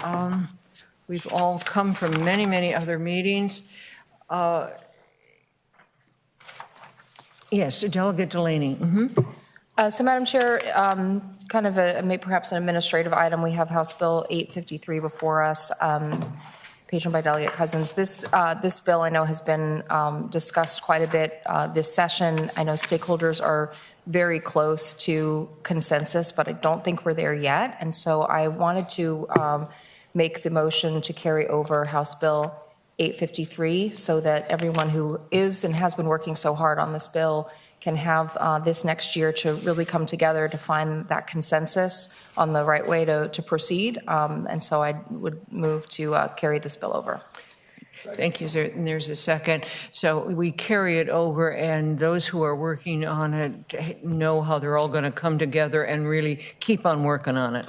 right. We've all come from many, many other meetings. Yes, Delegate Delaney. So, Madam Chair, kind of perhaps an administrative item. We have House Bill 853 before us, patroned by Delegate Cousins. This bill I know has been discussed quite a bit this session. I know stakeholders are very close to consensus, but I don't think we're there yet. And so I wanted to make the motion to carry over House Bill 853 so that everyone who is and has been working so hard on this bill can have this next year to really come together to find that consensus on the right way to proceed. And so I would move to carry this bill over. Thank you. There's a second. So we carry it over, and those who are working on it know how they're all going to come together and really keep on working on it.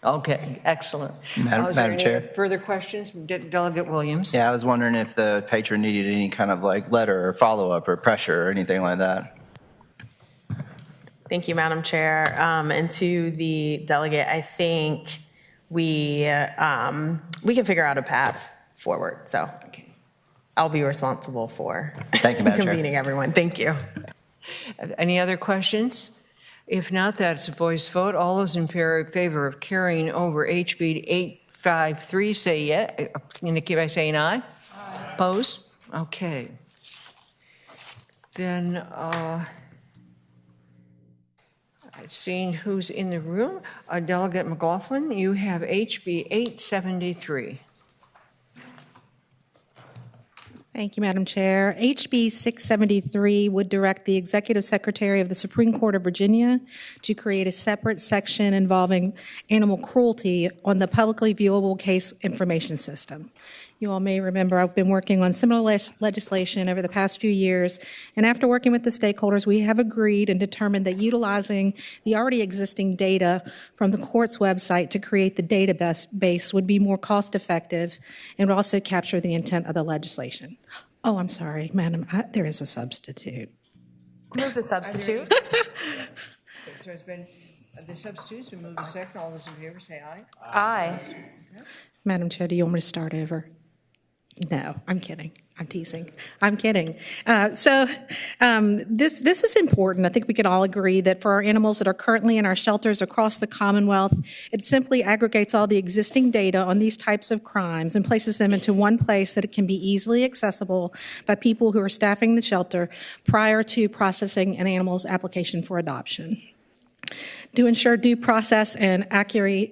Okay, excellent. Madam Chair. Further questions? Delegate Williams. Yeah, I was wondering if the patron needed any kind of like letter or follow-up or pressure or anything like that. Thank you, Madam Chair. And to the delegate, I think we can figure out a path forward. So I'll be responsible for convening everyone. Thank you. Any other questions? If not, that's a voice vote. All those in favor of carrying over HB 853, say yeah. Indicate by saying aye. Aye. Opposed? Okay. Then, seeing who's in the room, Delegate McLaughlin, you have HB 873. Thank you, Madam Chair. HB 673 would direct the Executive Secretary of the Supreme Court of Virginia to create a separate section involving animal cruelty on the publicly viewable case information system. You all may remember I've been working on similar legislation over the past few years, and after working with the stakeholders, we have agreed and determined that utilizing the already existing data from the court's website to create the database would be more cost-effective and would also capture the intent of the legislation. Oh, I'm sorry, Madam, there is a substitute. Move the substitute. So it's been, the substitutes been moved to second. All those in favor say aye. Aye. Madam Chair, do you want me to start over? No, I'm kidding. I'm teasing. I'm kidding. This is important. I think we can all agree that for our animals that are currently in our shelters across the Commonwealth, it simply aggregates all the existing data on these types of crimes and places them into one place that it can be easily accessible by people who are staffing the shelter prior to processing an animal's application for adoption. To ensure due process and accuracy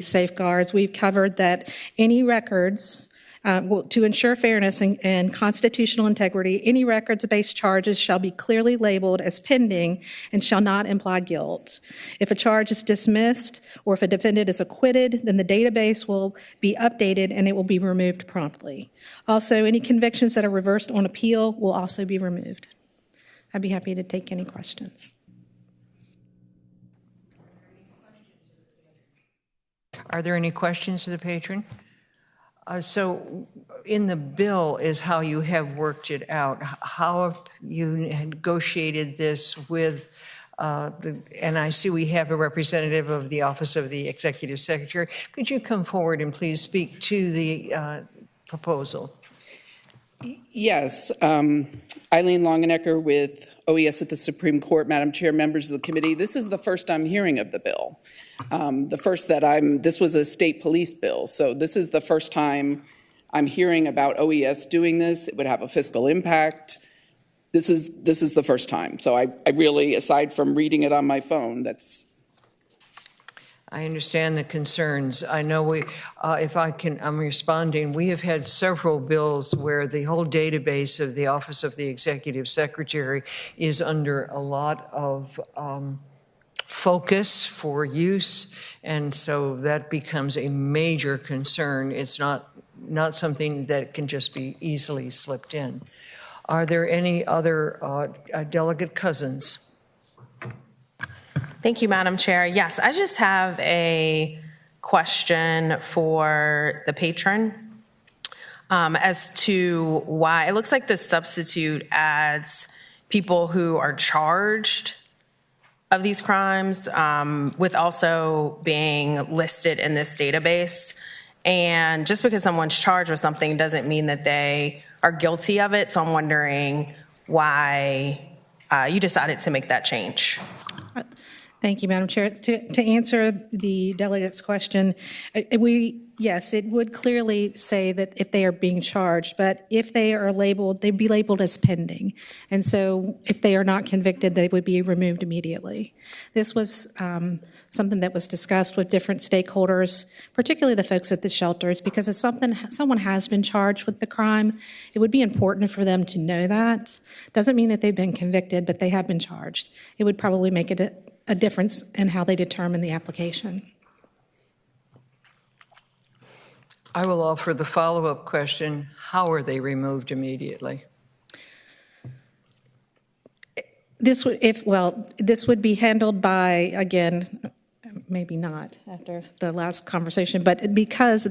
safeguards, we've covered that any records, to ensure fairness and constitutional integrity, any records-based charges shall be clearly labeled as pending and shall not imply guilt. If a charge is dismissed or if a defendant is acquitted, then the database will be updated and it will be removed promptly. Also, any convictions that are reversed on appeal will also be removed. I'd be happy to take any questions. Are there any questions to the patron? So in the bill is how you have worked it out. How have you negotiated this with and I see we have a representative of the Office of the Executive Secretary. Could you come forward and please speak to the proposal? Yes. Eileen Longenecker with OES at the Supreme Court, Madam Chair, members of the committee. This is the first I'm hearing of the bill. This was a state police bill, so this is the first time I'm hearing about OES doing this. It would have a fiscal impact. This is the first time. So I really, aside from reading it on my phone, I understand the concerns. I know I'm responding. We have had several bills where the whole database of the Office of the Executive Secretary is under a lot of focus for use, and so that becomes a major concern. It's not something that can just be easily slipped in. Are there any other Delegate Cousins? Thank you, Madam Chair. Yes, I just have a question for the patron as to why it looks like the substitute adds people who are charged of these crimes, with also being listed in this database. And just because someone's charged with something doesn't mean that they are guilty of it. So I'm wondering why you decided to make that change. Thank you, Madam Chair. To answer the delegate's question, yes, it would clearly say that if they are being charged, but if they are labeled, they'd be labeled as pending. And so if they are not convicted, they would be removed immediately. This was something that was discussed with different stakeholders, particularly the folks at the shelters, because if someone has been charged with the crime, it would be important for them to know that. Doesn't mean that they've been convicted, but they have been charged. It would probably make it a difference in how they determine the application. I will offer the follow-up question, how are they removed immediately? This would be handled by, again, maybe not after the last conversation, but because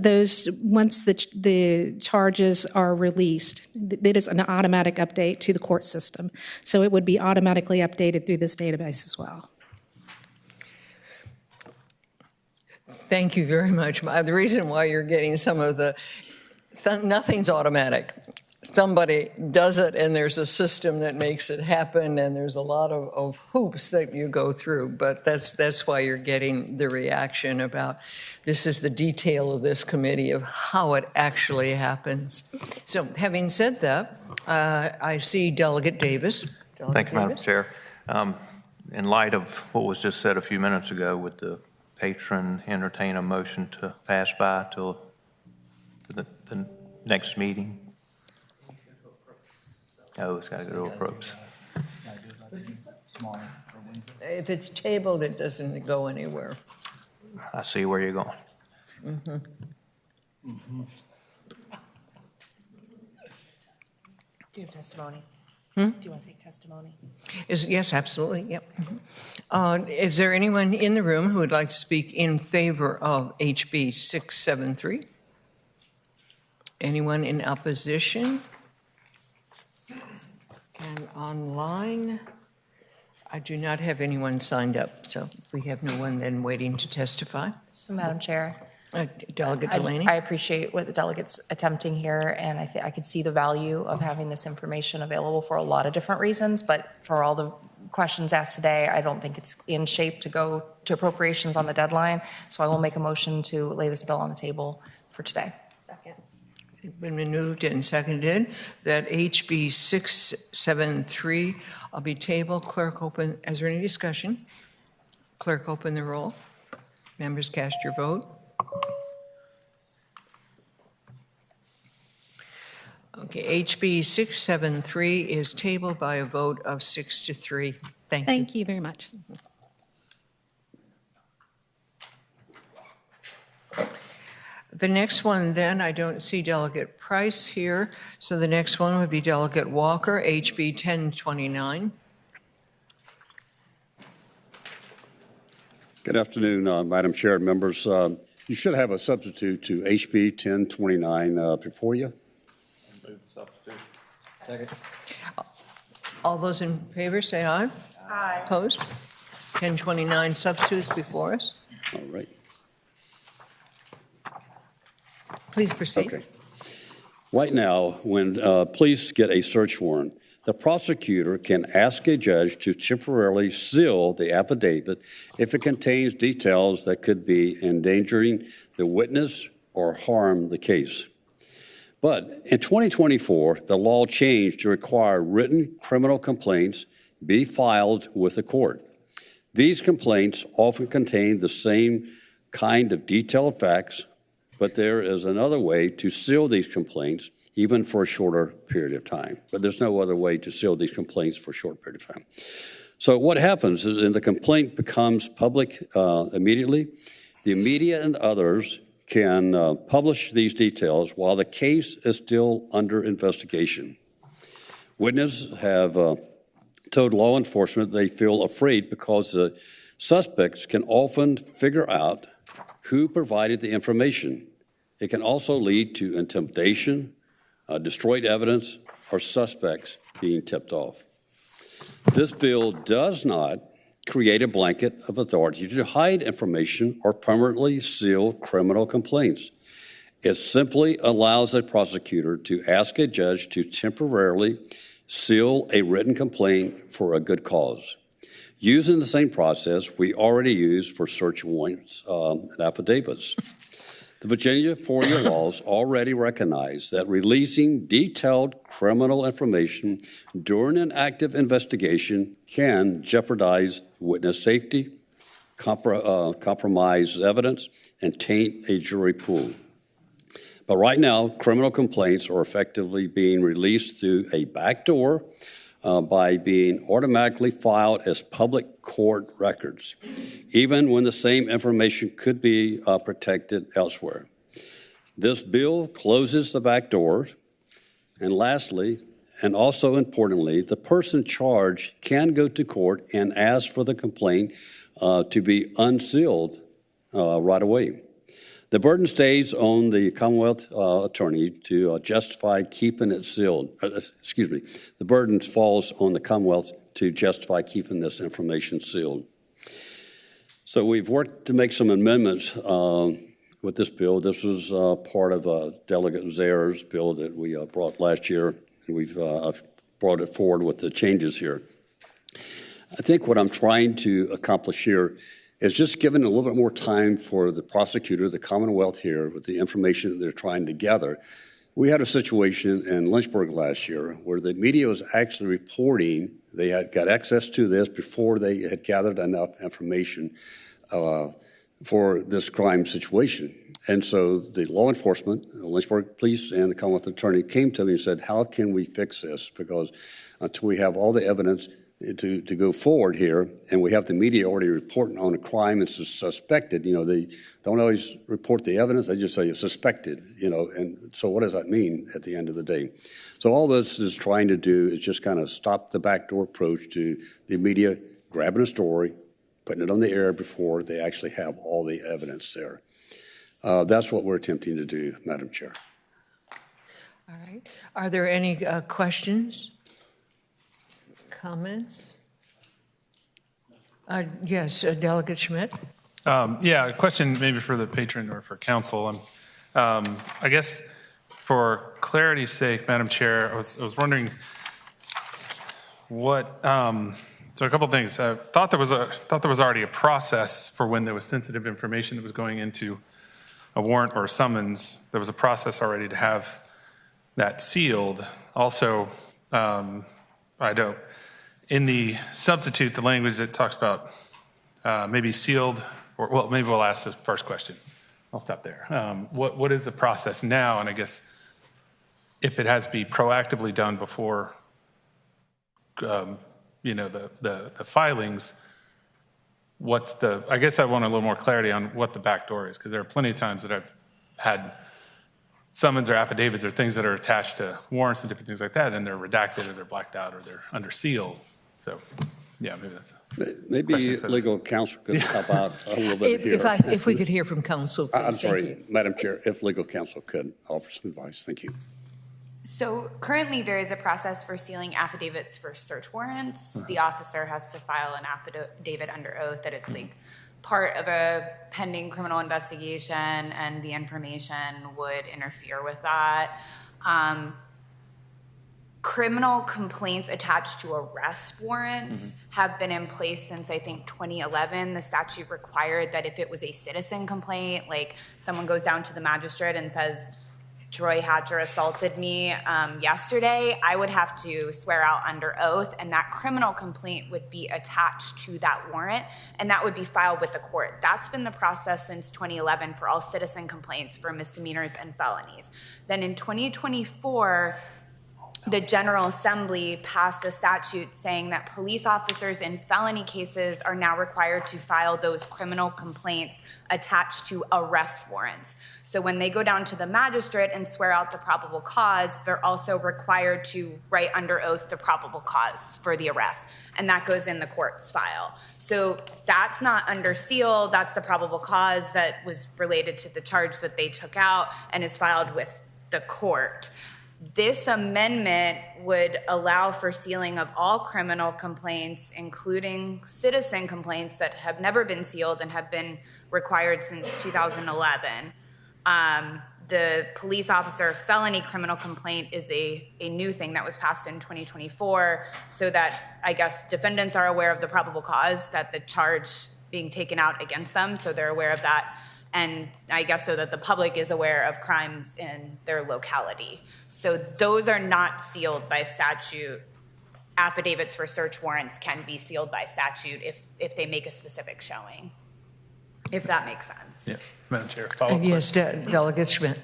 once the charges are released, it is an automatic update to the court system. So it would be automatically updated through this database as well. Thank you very much. The reason why you're getting some of nothing's automatic. Somebody does it, and there's a system that makes it happen, and there's a lot of hoops that you go through. But that's why you're getting the reaction about this is the detail of this committee of how it actually happens. So having said that, I see Delegate Davis. Thank you, Madam Chair. In light of what was just said a few minutes ago, would the patron entertain a motion to pass by till the next meeting? Oh, it's got to go to appropriations. If it's tabled, it doesn't go anywhere. I see where you're going. Do you have testimony? Do you want to take testimony? Yes, absolutely. Yep. Is there anyone in the room who would like to speak in favor of HB 673? Anyone in opposition? And online, I do not have anyone signed up, so we have no one then waiting to testify. So, Madam Chair, Delegate Delaney. I appreciate what the delegate's attempting here, and I could see the value of having this information available for a lot of different reasons, but for all the questions asked today, I don't think it's in shape to go to appropriations on the deadline, so I will make a motion to lay this bill on the table for today. Second. It's been moved and seconded that HB 673 be tabled. Clerk, open. Is there any discussion? Clerk, open the roll. Members, cast your vote. Okay, HB 673 is tabled by a vote of 6-3. Thank you. Thank you very much. The next one then, I don't see Delegate Price here, so the next one would be Delegate Walker, HB 1029. Good afternoon, Madam Chair, members. You should have a substitute to HB 1029 before you. Substitute. Second. All those in favor say aye. Aye. Opposed? 1029 substitutes before us. All right. Please proceed. Okay. Right now, when police get a search warrant, the prosecutor can ask a judge to temporarily seal the affidavit if it contains details that could be endangering the witness or harm the case. But in 2024, the law changed to require written criminal complaints be filed with the court. These complaints often contain the same kind of detailed facts, but there is another way to seal these complaints, even for a shorter period of time. But there's no other way to seal these complaints for a short period of time. So what happens is, and the complaint becomes public immediately, the media and others can publish these details while the case is still under investigation. Witnesses have told law enforcement they feel afraid because the suspects can often figure out who provided the information. It can also lead to intimidation, destroyed evidence, or suspects being tipped off. This bill does not create a blanket of authority to hide information or permanently seal criminal complaints. It simply allows a prosecutor to ask a judge to temporarily seal a written complaint for a good cause, using the same process we already use for search warrants and affidavits. The Virginia FOIA laws already recognize that releasing detailed criminal information during an active investigation can jeopardize witness safety, compromise evidence, and taint a jury pool. But right now, criminal complaints are effectively being released through a back door by being automatically filed as public court records, even when the same information could be protected elsewhere. This bill closes the back door. And lastly, and also importantly, the person charged can go to court and ask for the complaint to be unsealed right away. The burden stays on the Commonwealth attorney to justify keeping it sealed. The burden falls on the Commonwealth to justify keeping this information sealed. So we've worked to make some amendments with this bill. This was part of Delegate Zare's bill that we brought last year, and we've brought it forward with the changes here. I think what I'm trying to accomplish here is just giving a little bit more time for the prosecutor, the Commonwealth here, with the information that they're trying to gather. We had a situation in Lynchburg last year where the media was actually reporting they had got access to this before they had gathered enough information for this crime situation. And so the law enforcement, the Lynchburg police and the Commonwealth attorney came to me and said, how can we fix this? Because until we have all the evidence to go forward here, and we have the media already reporting on a crime and suspected, they don't always report the evidence, they just say it's suspected, and so what does that mean at the end of the day? So all this is trying to do is just kind of stop the backdoor approach to the media grabbing a story, putting it on the air before they actually have all the evidence there. That's what we're attempting to do, Madam Chair. All right. Are there any questions? Comments? Yes, Delegate Schmidt. Yeah, a question maybe for the patron or for council. I guess for clarity's sake, Madam Chair, I was wondering what. So a couple of things. I thought there was already a process for when there was sensitive information that was going into a warrant or a summons. There was a process already to have that sealed. Also, in the substitute, the language that talks about maybe sealed, or maybe we'll ask this first question. I'll stop there. What is the process now? And I guess if it has to be proactively done before, the filings, I guess I want a little more clarity on what the back door is, because there are plenty of times that I've had summons or affidavits or things that are attached to warrants and different things like that, and they're redacted or they're blacked out or they're under seal. So, yeah, maybe that's maybe legal counsel could help out a little bit here. If we could hear from counsel, please. I'm sorry, Madam Chair, if legal counsel could offer some advice. Thank you. So currently there is a process for sealing affidavits for search warrants. The officer has to file an affidavit under oath that it's like part of a pending criminal investigation and the information would interfere with that. Criminal complaints attached to arrest warrants have been in place since I think 2011. The statute required that if it was a citizen complaint, like someone goes down to the magistrate and says, Troy Hatcher assaulted me yesterday, I would have to swear out under oath, and that criminal complaint would be attached to that warrant, and that would be filed with the court. That's been the process since 2011 for all citizen complaints for misdemeanors and felonies. Then in 2024, the General Assembly passed a statute saying that police officers in felony cases are now required to file those criminal complaints attached to arrest warrants. So when they go down to the magistrate and swear out the probable cause, they're also required to write under oath the probable cause for the arrest, and that goes in the court's file. So that's not under seal, that's the probable cause that was related to the charge that they took out and is filed with the court. This amendment would allow for sealing of all criminal complaints, including citizen complaints that have never been sealed and have been required since 2011. The police officer felony criminal complaint is a new thing that was passed in 2024, so that I guess defendants are aware of the probable cause, that the charge being taken out against them, so they're aware of that. And I guess so that the public is aware of crimes in their locality. So those are not sealed by statute. Affidavits for search warrants can be sealed by statute if they make a specific showing, if that makes sense. Yeah, Madam Chair, follow-up Yes, Delegate Schmidt.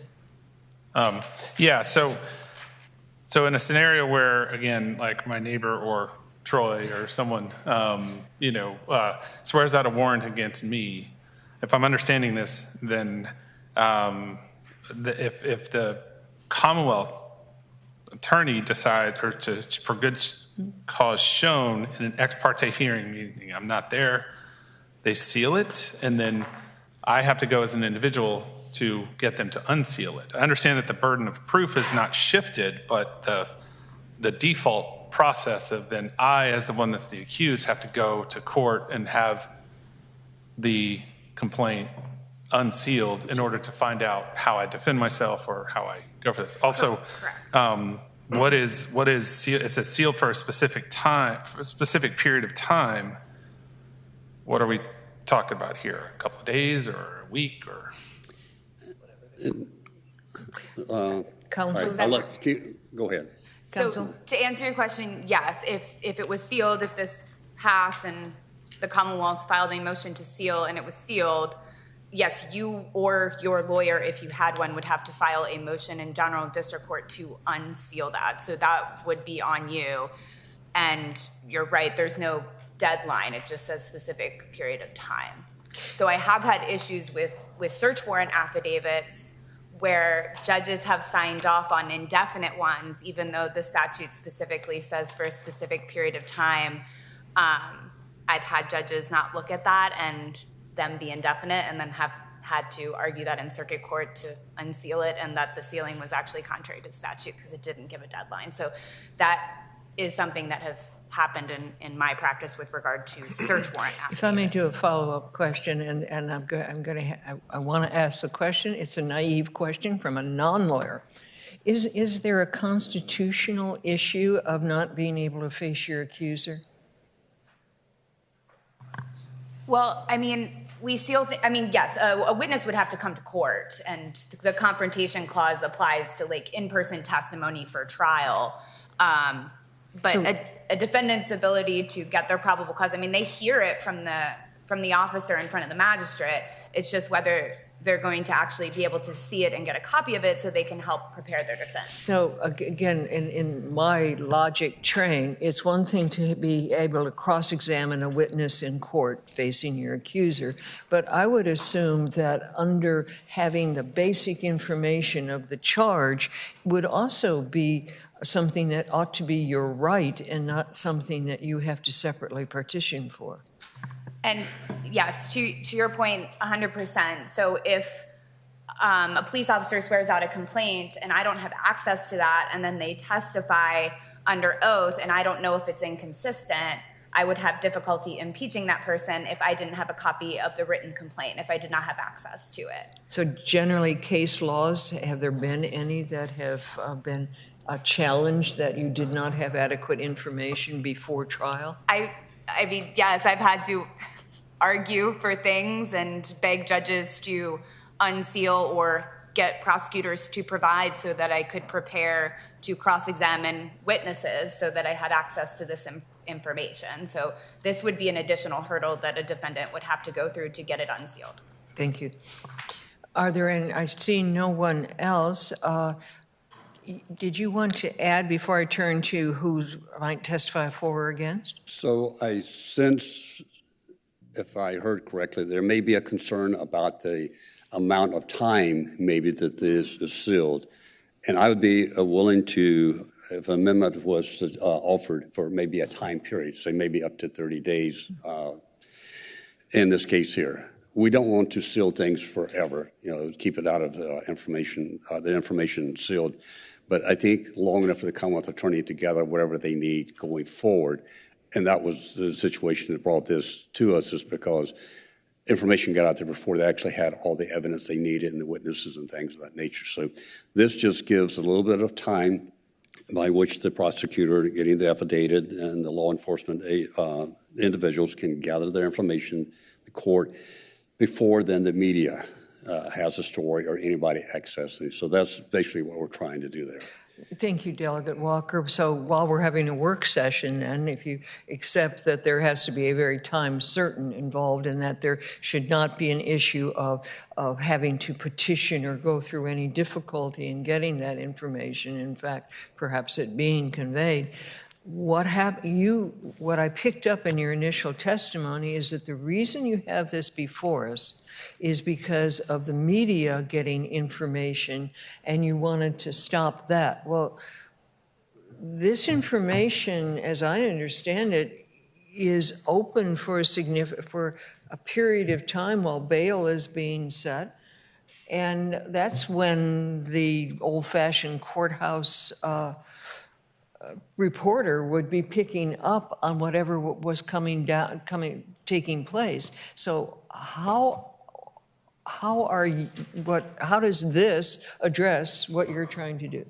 Yeah, so in a scenario where, again, like my neighbor or Troy or someone, swears out a warrant against me, if I'm understanding this, then if the Commonwealth attorney decides, or for good cause shown in an ex parte hearing, meaning I'm not there, they seal it, and then I have to go as an individual to get them to unseal it. I understand that the burden of proof is not shifted, but the default process of then I, as the one that's the accused, have to go to court and have the complaint unsealed in order to find out how I defend myself or how I go for this. Also, what is sealed? It says sealed for a specific time, for a specific period of time. What are we talking about here? A couple of days or a week or? Counsel? Go ahead. So to answer your question, yes, if it was sealed, if this passed and the Commonwealth filed a motion to seal and it was sealed, yes, you or your lawyer, if you had one, would have to file a motion in general district court to unseal that. So that would be on you. And you're right, there's no deadline. It just says specific period of time. So I have had issues with search warrant affidavits where judges have signed off on indefinite ones, even though the statute specifically says for a specific period of time. I've had judges not look at that and them be indefinite, and then have had to argue that in circuit court to unseal it, and that the sealing was actually contrary to the statute because it didn't give a deadline. So that is something that has happened in my practice with regard to search warrant affidavits. If I may do a follow-up question, and I want to ask the question. It's a naive question from a non-lawyer. Is there a constitutional issue of not being able to face your accuser? Well, I mean, we seal. Yes, a witness would have to come to court, and the confrontation clause applies to like in-person testimony for trial. But so, a defendant's ability to get their probable cause, I mean, they hear it from the officer in front of the magistrate. It's just whether they're going to actually be able to see it and get a copy of it so they can help prepare their defense. So again, in my logic train, it's one thing to be able to cross-examine a witness in court facing your accuser, but I would assume that under having the basic information of the charge would also be something that ought to be your right and not something that you have to separately partition for. And yes, to your point, 100%. So if a police officer swears out a complaint and I don't have access to that, and then they testify under oath and I don't know if it's inconsistent, I would have difficulty impeaching that person if I didn't have a copy of the written complaint, if I did not have access to it. So generally, case laws, have there been any that have been a challenge that you did not have adequate information before trial? I mean, yes, I've had to argue for things and beg judges to unseal or get prosecutors to provide so that I could prepare to cross-examine witnesses so that I had access to this information. So this would be an additional hurdle that a defendant would have to go through to get it unsealed. Thank you. Are there any, I see no one else. Did you want to add before I turn to who might testify for or against? So I sense, if I heard correctly, there may be a concern about the amount of time maybe that this is sealed. And I would be willing to, if an amendment was offered for maybe a time period, say maybe up to 30 days in this case here. we don't want to seal things forever, keep it out of the information sealed. But I think long enough for the Commonwealth Attorney to gather whatever they need going forward. And that was the situation that brought this to us, is because information got out there before they actually had all the evidence they needed and the witnesses and things of that nature. So this just gives a little bit of time by which the prosecutor getting the affidavit and the law enforcement individuals can gather their information, the court, before then the media has a story or anybody accessing. So that's basically what we're trying to do there. Thank you, Delegate Walker. So while we're having a work session, then, if you accept that there has to be a very time certain involved and that there should not be an issue of having to petition or go through any difficulty in getting that information, in fact, perhaps it being conveyed, what I picked up in your initial testimony is that the reason you have this before us is because of the media getting information, and you wanted to stop that. Well, this information, as I understand it, is open for a period of time while bail is being set, and that's when the old-fashioned courthouse reporter would be picking up on whatever was taking place. So how does this address what you're trying to do?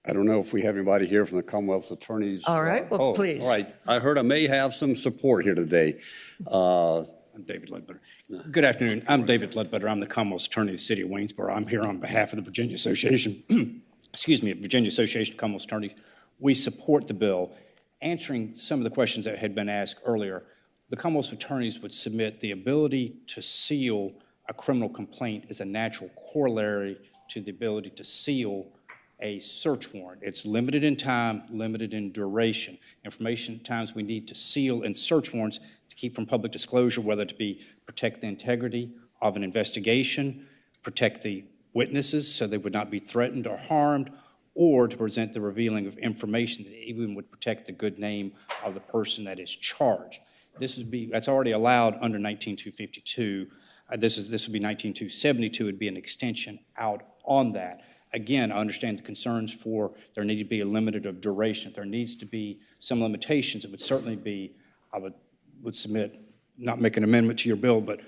I don't know if we have anybody here from the Commonwealth Attorneys. All right, well, please. All right, I heard I may have some support here today. I'm David Ledbetter. Good afternoon. I'm David Ledbetter. I'm the Commonwealth Attorney of the City of Waynesboro. I'm here on behalf of the Virginia Association, Virginia Association of Commonwealth Attorneys. We support the bill. Answering some of the questions that had been asked earlier, the Commonwealth Attorneys would submit the ability to seal a criminal complaint is a natural corollary to the ability to seal a search warrant. It's limited in time, limited in duration. Information at times we need to seal in search warrants to keep from public disclosure, whether to be protect the integrity of an investigation, protect the witnesses so they would not be threatened or harmed, or to present the revealing of information that even would protect the good name of the person that is charged. That's already allowed under 19252. This would be 19272. It would be an extension out on that. Again, I understand the concerns for there need to be a limited of duration. If there needs to be some limitations, it would certainly be, I would submit, not make an amendment to your bill, but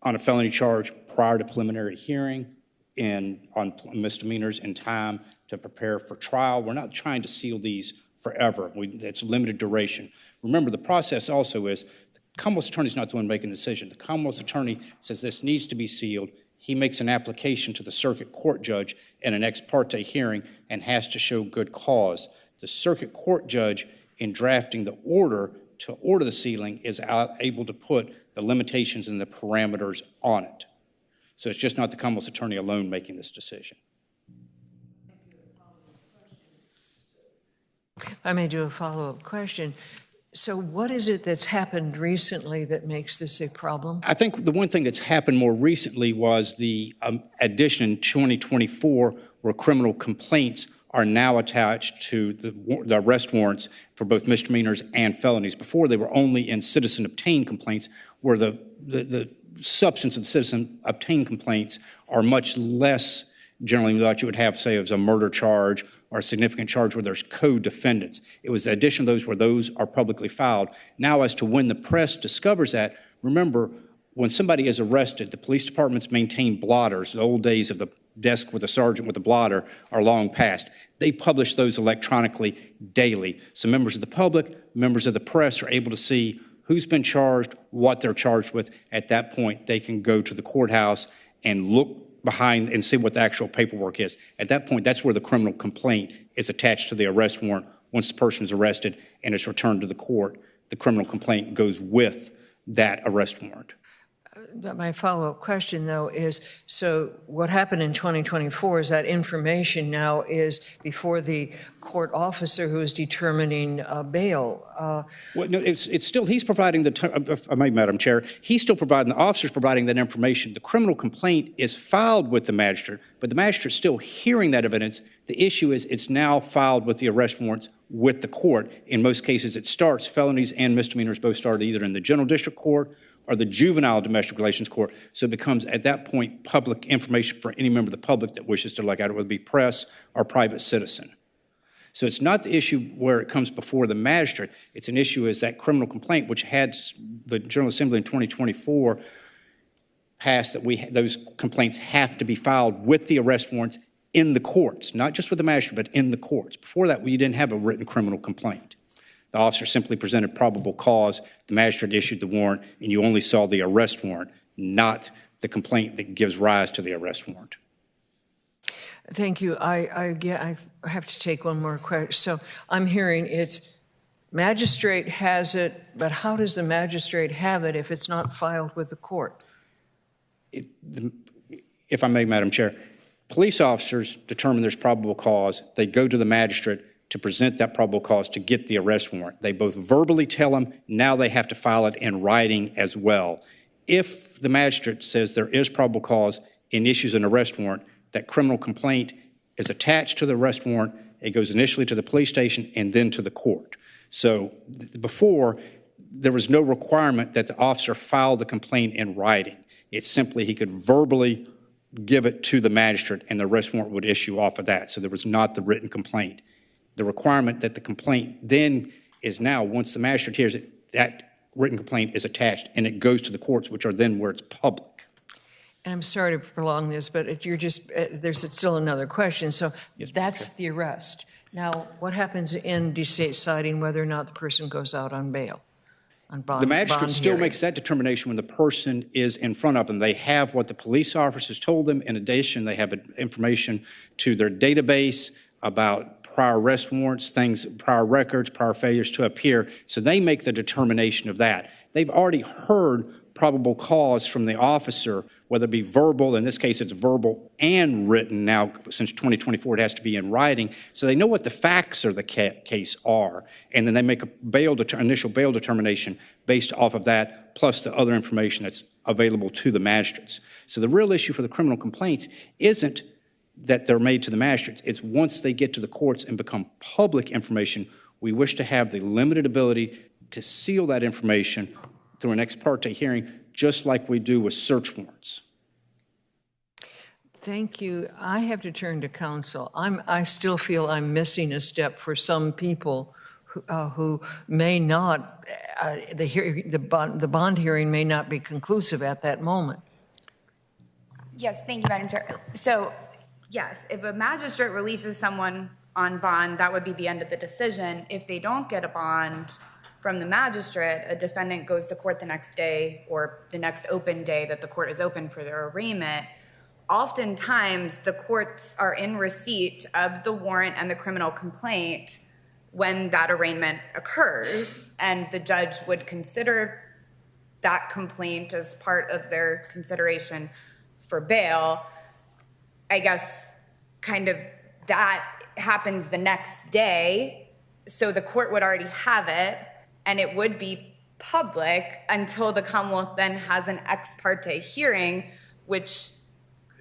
on a felony charge prior to preliminary hearing and on misdemeanors in time to prepare for trial. We're not trying to seal these forever. It's limited duration. Remember, the process also is the Commonwealth Attorney is not the one making the decision. The Commonwealth Attorney says this needs to be sealed. He makes an application to the circuit court judge in an ex parte hearing and has to show good cause. The circuit court judge, in drafting the order to order the sealing, is able to put the limitations and the parameters on it. So it's just not the Commonwealth Attorney alone making this decision. I may do a follow-up question. So what is it that's happened recently that makes this a problem? I think the one thing that's happened more recently was the addition in 2024 where criminal complaints are now attached to the arrest warrants for both misdemeanors and felonies. Before, they were only in citizen-obtained complaints, where the substance of the citizen-obtained complaints are much less generally than what you would have, say, as a murder charge or a significant charge where there's co-defendants. It was the addition of those where those are publicly filed. Now, as to when the press discovers that, remember, when somebody is arrested, the police departments maintain blotters. The old days of the desk with a sergeant with a blotter are long past. They publish those electronically daily. So members of the public, members of the press are able to see who's been charged, what they're charged with. At that point, they can go to the courthouse and look behind and see what the actual paperwork is. At that point, that's where the criminal complaint is attached to the arrest warrant. Once the person is arrested and it's returned to the court, the criminal complaint goes with that arrest warrant. But my follow-up question, though, is, so what happened in 2024 is that information now is before the court officer who is determining bail. Well, no, it's still, he's providing Madam Chair, he's still providing, the officer's providing that information. The criminal complaint is filed with the magistrate, but the magistrate's still hearing that evidence. The issue is it's now filed with the arrest warrants with the court. In most cases, it starts, felonies and misdemeanors both start either in the general district court or the juvenile domestic relations court. So it becomes, at that point, public information for any member of the public that wishes to look at it, whether it be press or private citizen. So it's not the issue where it comes before the magistrate. It's an issue is that criminal complaint, which had the General Assembly in 2024 passed that those complaints have to be filed with the arrest warrants in the courts, not just with the magistrate, but in the courts. Before that, we didn't have a written criminal complaint. The officer simply presented probable cause, the magistrate issued the warrant, and you only saw the arrest warrant, not the complaint that gives rise to the arrest warrant. Thank you. I have to take one more question. So I'm hearing it's magistrate has it, but how does the magistrate have it if it's not filed with the court? If I may, Madam Chair, police officers determine there's probable cause. They go to the magistrate to present that probable cause to get the arrest warrant. They both verbally tell them, now they have to file it in writing as well. If the magistrate says there is probable cause and issues an arrest warrant, that criminal complaint is attached to the arrest warrant. It goes initially to the police station and then to the court. So before, there was no requirement that the officer file the complaint in writing. It's simply he could verbally give it to the magistrate and the arrest warrant would issue off of that. So there was not the written complaint. The requirement that the complaint then is now, once the magistrate hears it, that written complaint is attached and it goes to the courts, which are then where it's public. And I'm sorry to prolong this, but you're just, there's still another question. So yes, that's the arrest. Now, what happens in deciding whether or not the person goes out on bail? On bond, the magistrate still hearing? makes that determination when the person is in front of them. They have what the police officers told them. In addition, they have information to their database about prior arrest warrants, things, prior records, prior failures to appear. So they make the determination of that. They've already heard probable cause from the officer, whether it be verbal, in this case it's verbal and written now, since 2024 it has to be in writing, so they know what the facts of the case are, and then they make a initial bail determination based off of that, plus the other information that's available to the magistrates. So the real issue for the criminal complaints isn't that they're made to the magistrates, it's once they get to the courts and become public information, we wish to have the limited ability to seal that information through an ex parte hearing, just like we do with search warrants. Thank you. I have to turn to counsel. I still feel I'm missing a step for some people who may not, the bond hearing may not be conclusive at that moment. Yes, thank you, Madam Chair. So, yes, if a magistrate releases someone on bond, that would be the end of the decision. If they don't get a bond from the magistrate, a defendant goes to court the next day or the next open day that the court is open for their arraignment. Oftentimes, the courts are in receipt of the warrant and the criminal complaint when that arraignment occurs, and the judge would consider that complaint as part of their consideration for bail. I guess kind of that happens the next day, so the court would already have it, and it would be public until the Commonwealth then has an ex parte hearing, which,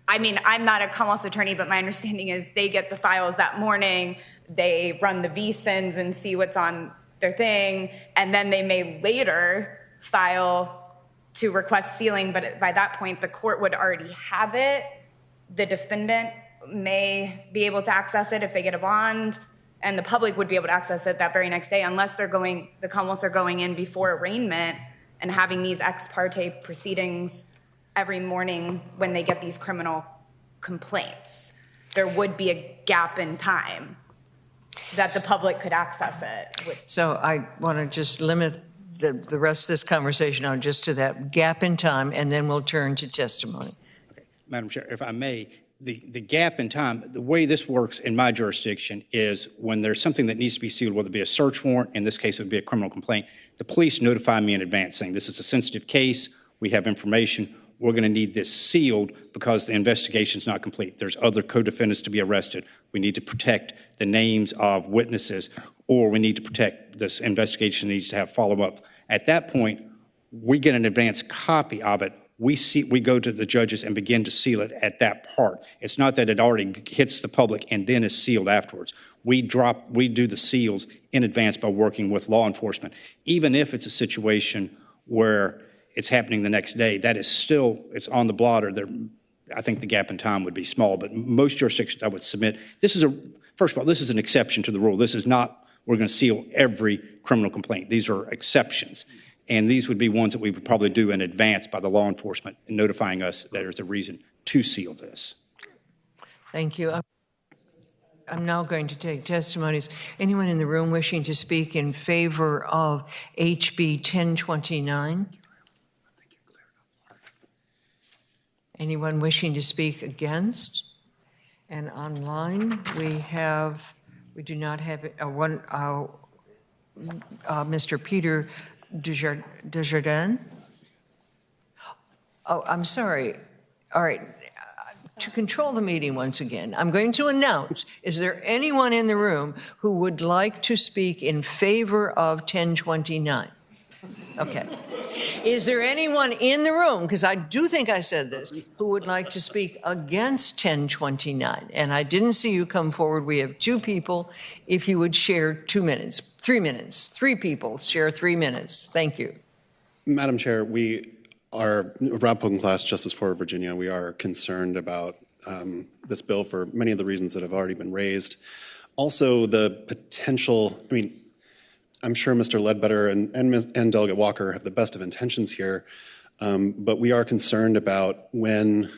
I mean, I'm not a Commonwealth's attorney, but my understanding is they get the files that morning, they run the VSINs and see what's on their thing, and then they may later file to request sealing, but by that point, the court would already have it. The defendant may be able to access it if they get a bond, and the public would be able to access it that very next day, unless the Commonwealths are going in before arraignment and having these ex parte proceedings every morning when they get these criminal complaints. There would be a gap in time that the public could access it. So I want to just limit the rest of this conversation on just to that gap in time, and then we'll turn to testimony. Okay. Madam Chair, if I may, the gap in time, the way this works in my jurisdiction is when there's something that needs to be sealed, whether it be a search warrant, in this case it would be a criminal complaint, the police notify me in advance saying this is a sensitive case, we have information, we're going to need this sealed because the investigation's not complete. There's other co-defendants to be arrested. We need to protect the names of witnesses, or we need to protect this investigation needs to have follow-up. At that point, we get an advance copy of it. We go to the judges and begin to seal it at that part. It's not that it already hits the public and then is sealed afterwards. We do the seals in advance by working with law enforcement. Even if it's a situation where it's happening the next day, that is still, it's on the blotter. I think the gap in time would be small, but most jurisdictions I would submit, first of all, this is an exception to the rule. This is not, we're going to seal every criminal complaint. These are exceptions. And these would be ones that we would probably do in advance by the law enforcement, notifying us that there's a reason to seal this. Thank you. I'm now going to take testimonies. Anyone in the room wishing to speak in favor of HB 1029? Anyone wishing to speak against? And online, we do not have Mr. Peter Desjardins. Oh, I'm sorry. All right. To control the meeting once again, I'm going to announce, is there anyone in the room who would like to speak in favor of 1029? Okay. Is there anyone in the room, because I do think I said this, who would like to speak against 1029? And I didn't see you come forward. We have 2 people. If you would share 2 minutes, 3 minutes, 3 people share 3 minutes. Thank you. Madam Chair, we are, Rob Pogenclass, Justice for Virginia, we are concerned about this bill for many of the reasons that have already been raised. Also, the potential, I'm sure Mr. Ledbetter and Delegate Walker have the best of intentions here, but we are concerned about when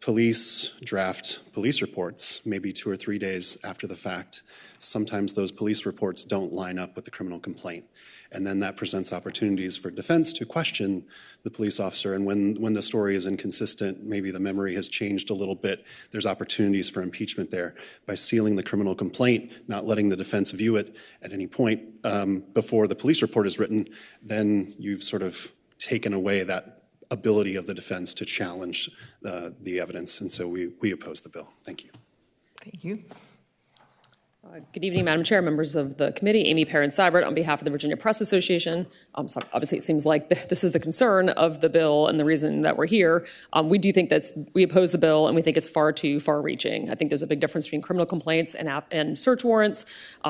police draft police reports, maybe 2 or 3 days after the fact. Sometimes those police reports don't line up with the criminal complaint. And then that presents opportunities for defense to question the police officer. And when the story is inconsistent, maybe the memory has changed a little bit, there's opportunities for impeachment there. By sealing the criminal complaint, not letting the defense view it at any point before the police report is written, then you've sort of taken away that ability of the defense to challenge the evidence. And so we oppose the bill. Thank you. Thank you. Good evening, Madam Chair, members of the committee. Amy Perrin-Seibert on behalf of the Virginia Press Association. So obviously, it seems like this is the concern of the bill and the reason that we're here. We do think we oppose the bill, and we think it's far too far-reaching. I think there's a big difference between criminal complaints and search warrants.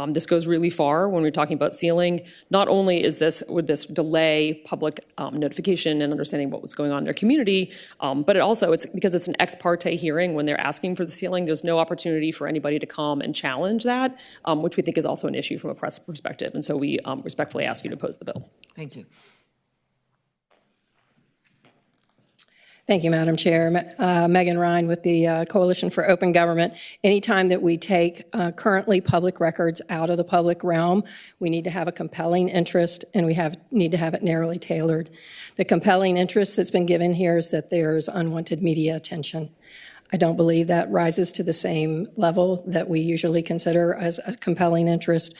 This goes really far when we're talking about sealing. Not only would this delay public notification and understanding what was going on in their community, but it's because it's an ex parte hearing. When they're asking for the sealing, there's no opportunity for anybody to come and challenge that. Which we think is also an issue from a press perspective. And so we respectfully ask you to oppose the bill. Thank you. Thank you, Madam Chair. Megan Ryan with the Coalition for Open Government. Anytime that we take currently public records out of the public realm, we need to have a compelling interest, and we need to have it narrowly tailored. The compelling interest that's been given here is that there's unwanted media attention. I don't believe that rises to the same level that we usually consider as a compelling interest,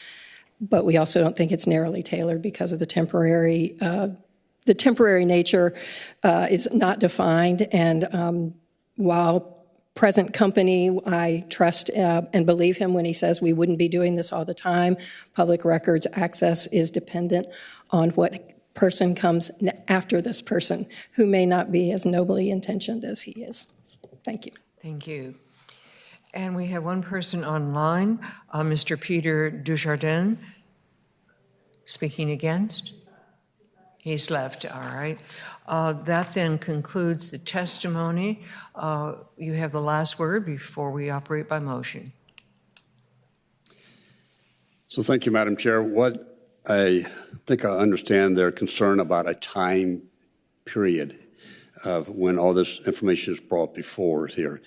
but we also don't think it's narrowly tailored because of the temporary nature is not defined. And while present company, I trust and believe him when he says we wouldn't be doing this all the time, public records access is dependent on what person comes after this person, who may not be as nobly intentioned as he is. Thank you. Thank you. And we have one person online, Mr. Peter Desjardins, speaking against. He's left, all right. That then concludes the testimony. You have the last word before we operate by motion. So thank you, Madam Chair. What I think I understand their concern about a time period of when all this information is brought before here.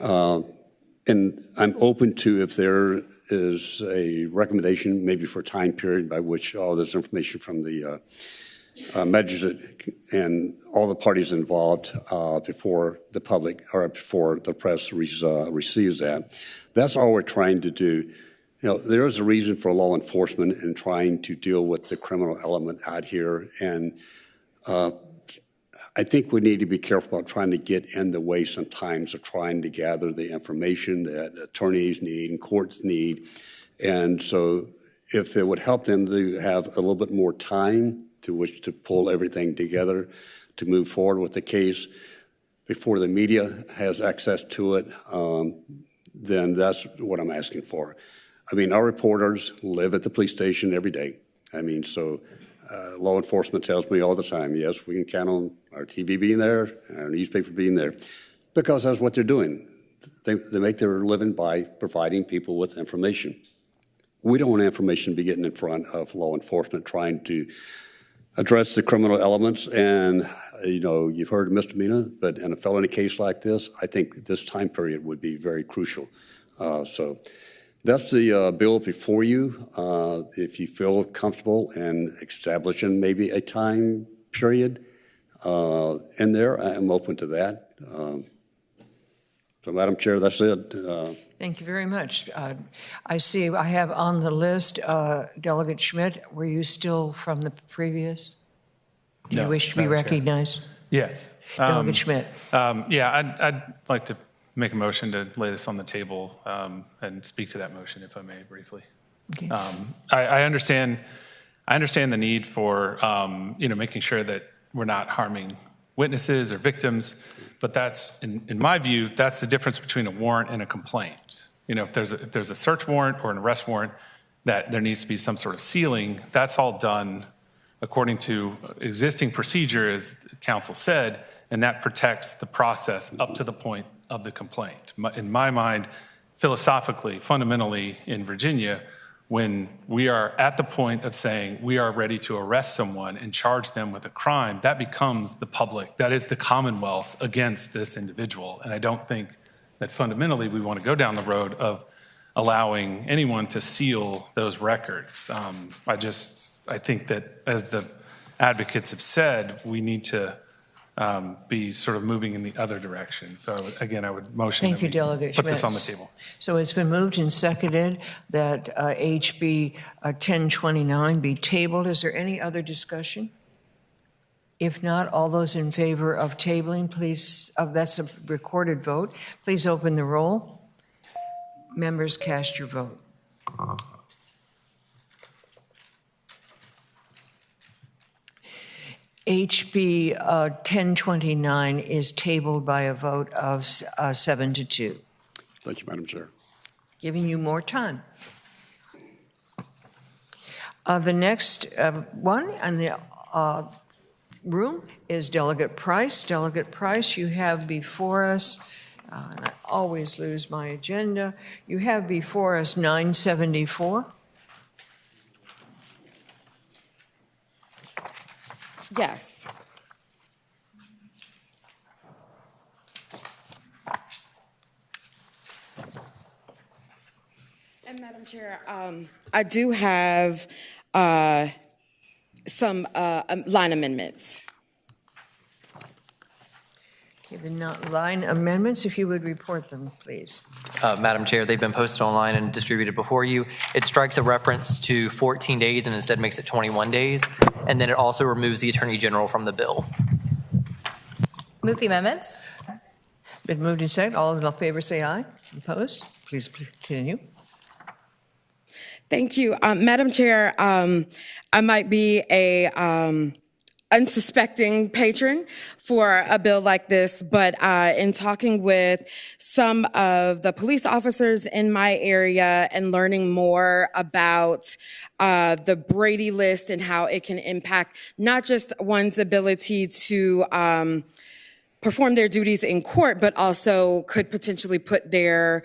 And I'm open to if there is a recommendation maybe for a time period by which all this information from the magistrate and all the parties involved before the public or before the press receives that. That's all we're trying to do. There is a reason for law enforcement in trying to deal with the criminal element out here, and I think we need to be careful about trying to get in the way sometimes of trying to gather the information that attorneys need and courts need. And so if it would help them to have a little bit more time to which to pull everything together to move forward with the case before the media has access to it, then that's what I'm asking for. I mean, our reporters live at the police station every day. I mean, so law enforcement tells me all the time, yes, we can count on our TV being there, our newspaper being there, because that's what they're doing. They make their living by providing people with information. We don't want information to be getting in front of law enforcement trying to address the criminal elements. And, you know, you've heard of misdemeanor, but in a felony case like this, I think this time period would be very crucial. So that's the bill before you. If you feel comfortable in establishing maybe a time period in there, I'm open to that. So, Madam Chair, that's it. Thank you very much. I see I have on the list Delegate Schmidt. Were you still from the previous? Do you wish to be recognized? Yes. Delegate Schmidt. Yeah, I'd like to make a motion to lay this on the table and speak to that motion, if I may, briefly. Okay. I understand the need for making sure that we're not harming witnesses or victims, but that's, in my view, that's the difference between a warrant and a complaint. You know, if there's a search warrant or an arrest warrant, that there needs to be some sort of sealing. That's all done according to existing procedure, as counsel said, and that protects the process up to the point of the complaint. In my mind, philosophically, fundamentally, in Virginia, when we are at the point of saying we are ready to arrest someone and charge them with a crime, that becomes the public, that is the Commonwealth against this individual. And I don't think that fundamentally we want to go down the road of allowing anyone to seal those records. I think that, as the advocates have said, we need to be sort of moving in the other direction. So I would motion Thank that you, we Delegate put this Schmitz. on the table. So it's been moved and seconded that HB 1029 be tabled. Is there any other discussion? If not, all those in favor of tabling, please, that's a recorded vote. Please open the roll. Members, cast your vote. HB 1029 is tabled by a vote of 7-2. Thank you, Madam Chair. Giving you more time. The next one in the room is Delegate Price. Delegate Price, you have before us, and I always lose my agenda, you have before us 974. Yes. And Madam Chair, I do have some line amendments. Okay, the line amendments, if you would report them, please. Madam Chair, they've been posted online and distributed before you. It strikes a reference to 14 days and instead makes it 21 days. And then it also removes the Attorney General from the bill. Move the amendments. Been moved and seconded. All in favor say aye. Opposed? Please continue. Thank you. Madam Chair, I might be a unsuspecting patron for a bill like this, but in talking with some of the police officers in my area and learning more about the Brady list and how it can impact not just one's ability to perform their duties in court, but also could potentially put their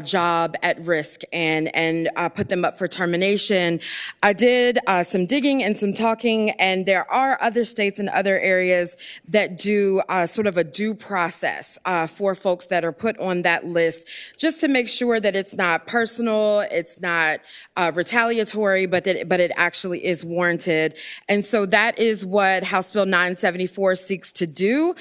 job at risk and put them up for termination. I did some digging and some talking, and there are other states and other areas that do sort of a due process for folks that are put on that list, just to make sure that it's not personal, it's not retaliatory, but it actually is warranted. And so that is what House Bill 974 seeks to do.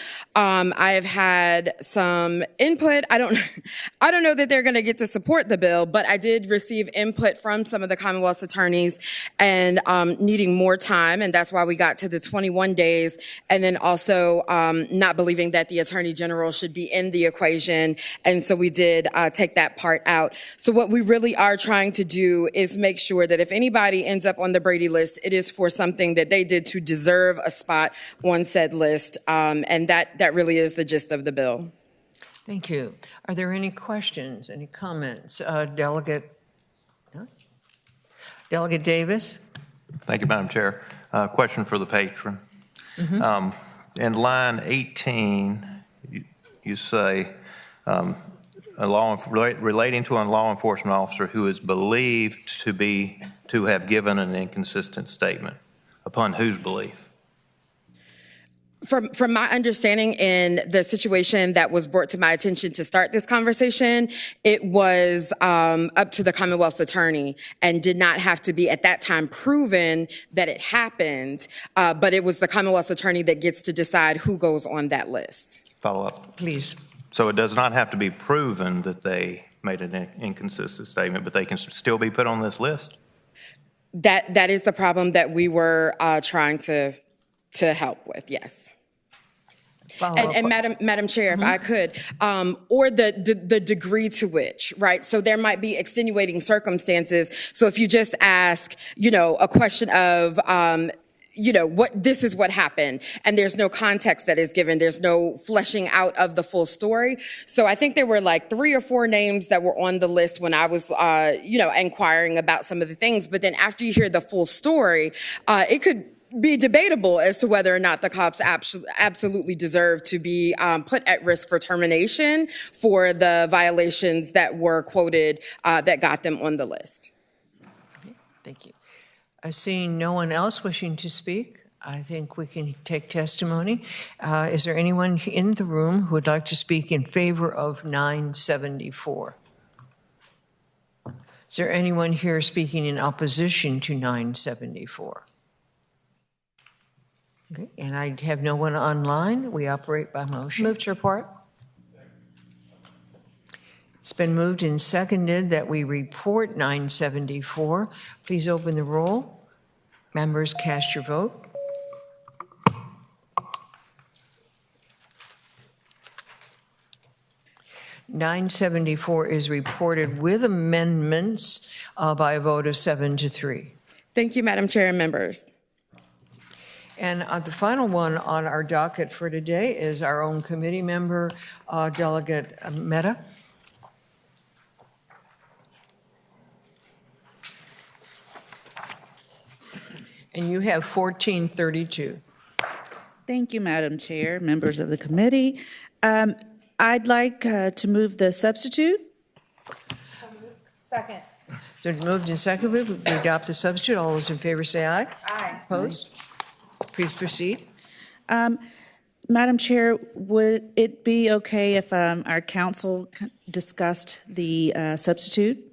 I have had some input. I don't know that they're going to get to support the bill, but I did receive input from some of the Commonwealth's attorneys and needing more time, and that's why we got to the 21 days, and then also not believing that the Attorney General should be in the equation, and so we did take that part out. So what we really are trying to do is make sure that if anybody ends up on the Brady list, it is for something that they did to deserve a spot on said list, and that really is the gist of the bill. Thank you. Are there any questions, any comments? Delegate Davis? Thank you, Madam Chair. Question for the patron. In line 18, you say, relating to a law enforcement officer who is believed to have given an inconsistent statement. Upon whose belief? From my understanding in the situation that was brought to my attention to start this conversation, it was up to the Commonwealth's attorney and did not have to be at that time proven that it happened, but it was the Commonwealth's attorney that gets to decide who goes on that list. Follow up. Please. So it does not have to be proven that they made an inconsistent statement, but they can still be put on this list? That is the problem that we were trying to help with, yes. And Madam Chair, if I could, or the degree to which, right? So there might be extenuating circumstances. So if you just ask, a question of, this is what happened, and there's no context that is given, there's no fleshing out of the full story. So I think there were like 3 or 4 names that were on the list when I was, inquiring about some of the things. But then after you hear the full story, it could be debatable as to whether or not the cops absolutely deserve to be put at risk for termination for the violations that were quoted that got them on the list. Thank you. Seeing no one else wishing to speak, I think we can take testimony. Is there anyone in the room who would like to speak in favor of 974? Is there anyone here speaking in opposition to 974? Okay, and I have no one online. We operate by motion. Move to report. It's been moved and seconded that we report 974. Please open the roll. Members, cast your vote. (974) is reported with amendments by a vote of 7-3. Thank you, Madam Chair and members. And the final one on our docket for today is our own committee member, Delegate Mehta. And you have 1432. Thank you, Madam Chair, members of the committee. I'd like to move the substitute. Second. So it's moved and seconded. We adopt the substitute. All those in favor say aye. Aye. Opposed? Please proceed. Madam Chair, would it be okay if our council discussed the substitute?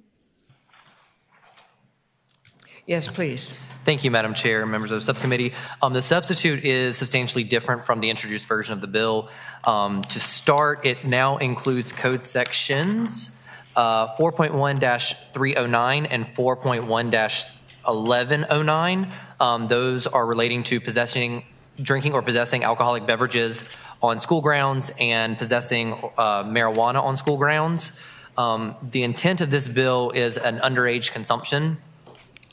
Yes, please. Thank you, Madam Chair, members of the subcommittee. The substitute is substantially different from the introduced version of the bill. To start, it now includes code sections 4.1-309 and 4.1-1109. Those are relating to drinking or possessing alcoholic beverages on school grounds and possessing marijuana on school grounds. The intent of this bill is an underage consumption.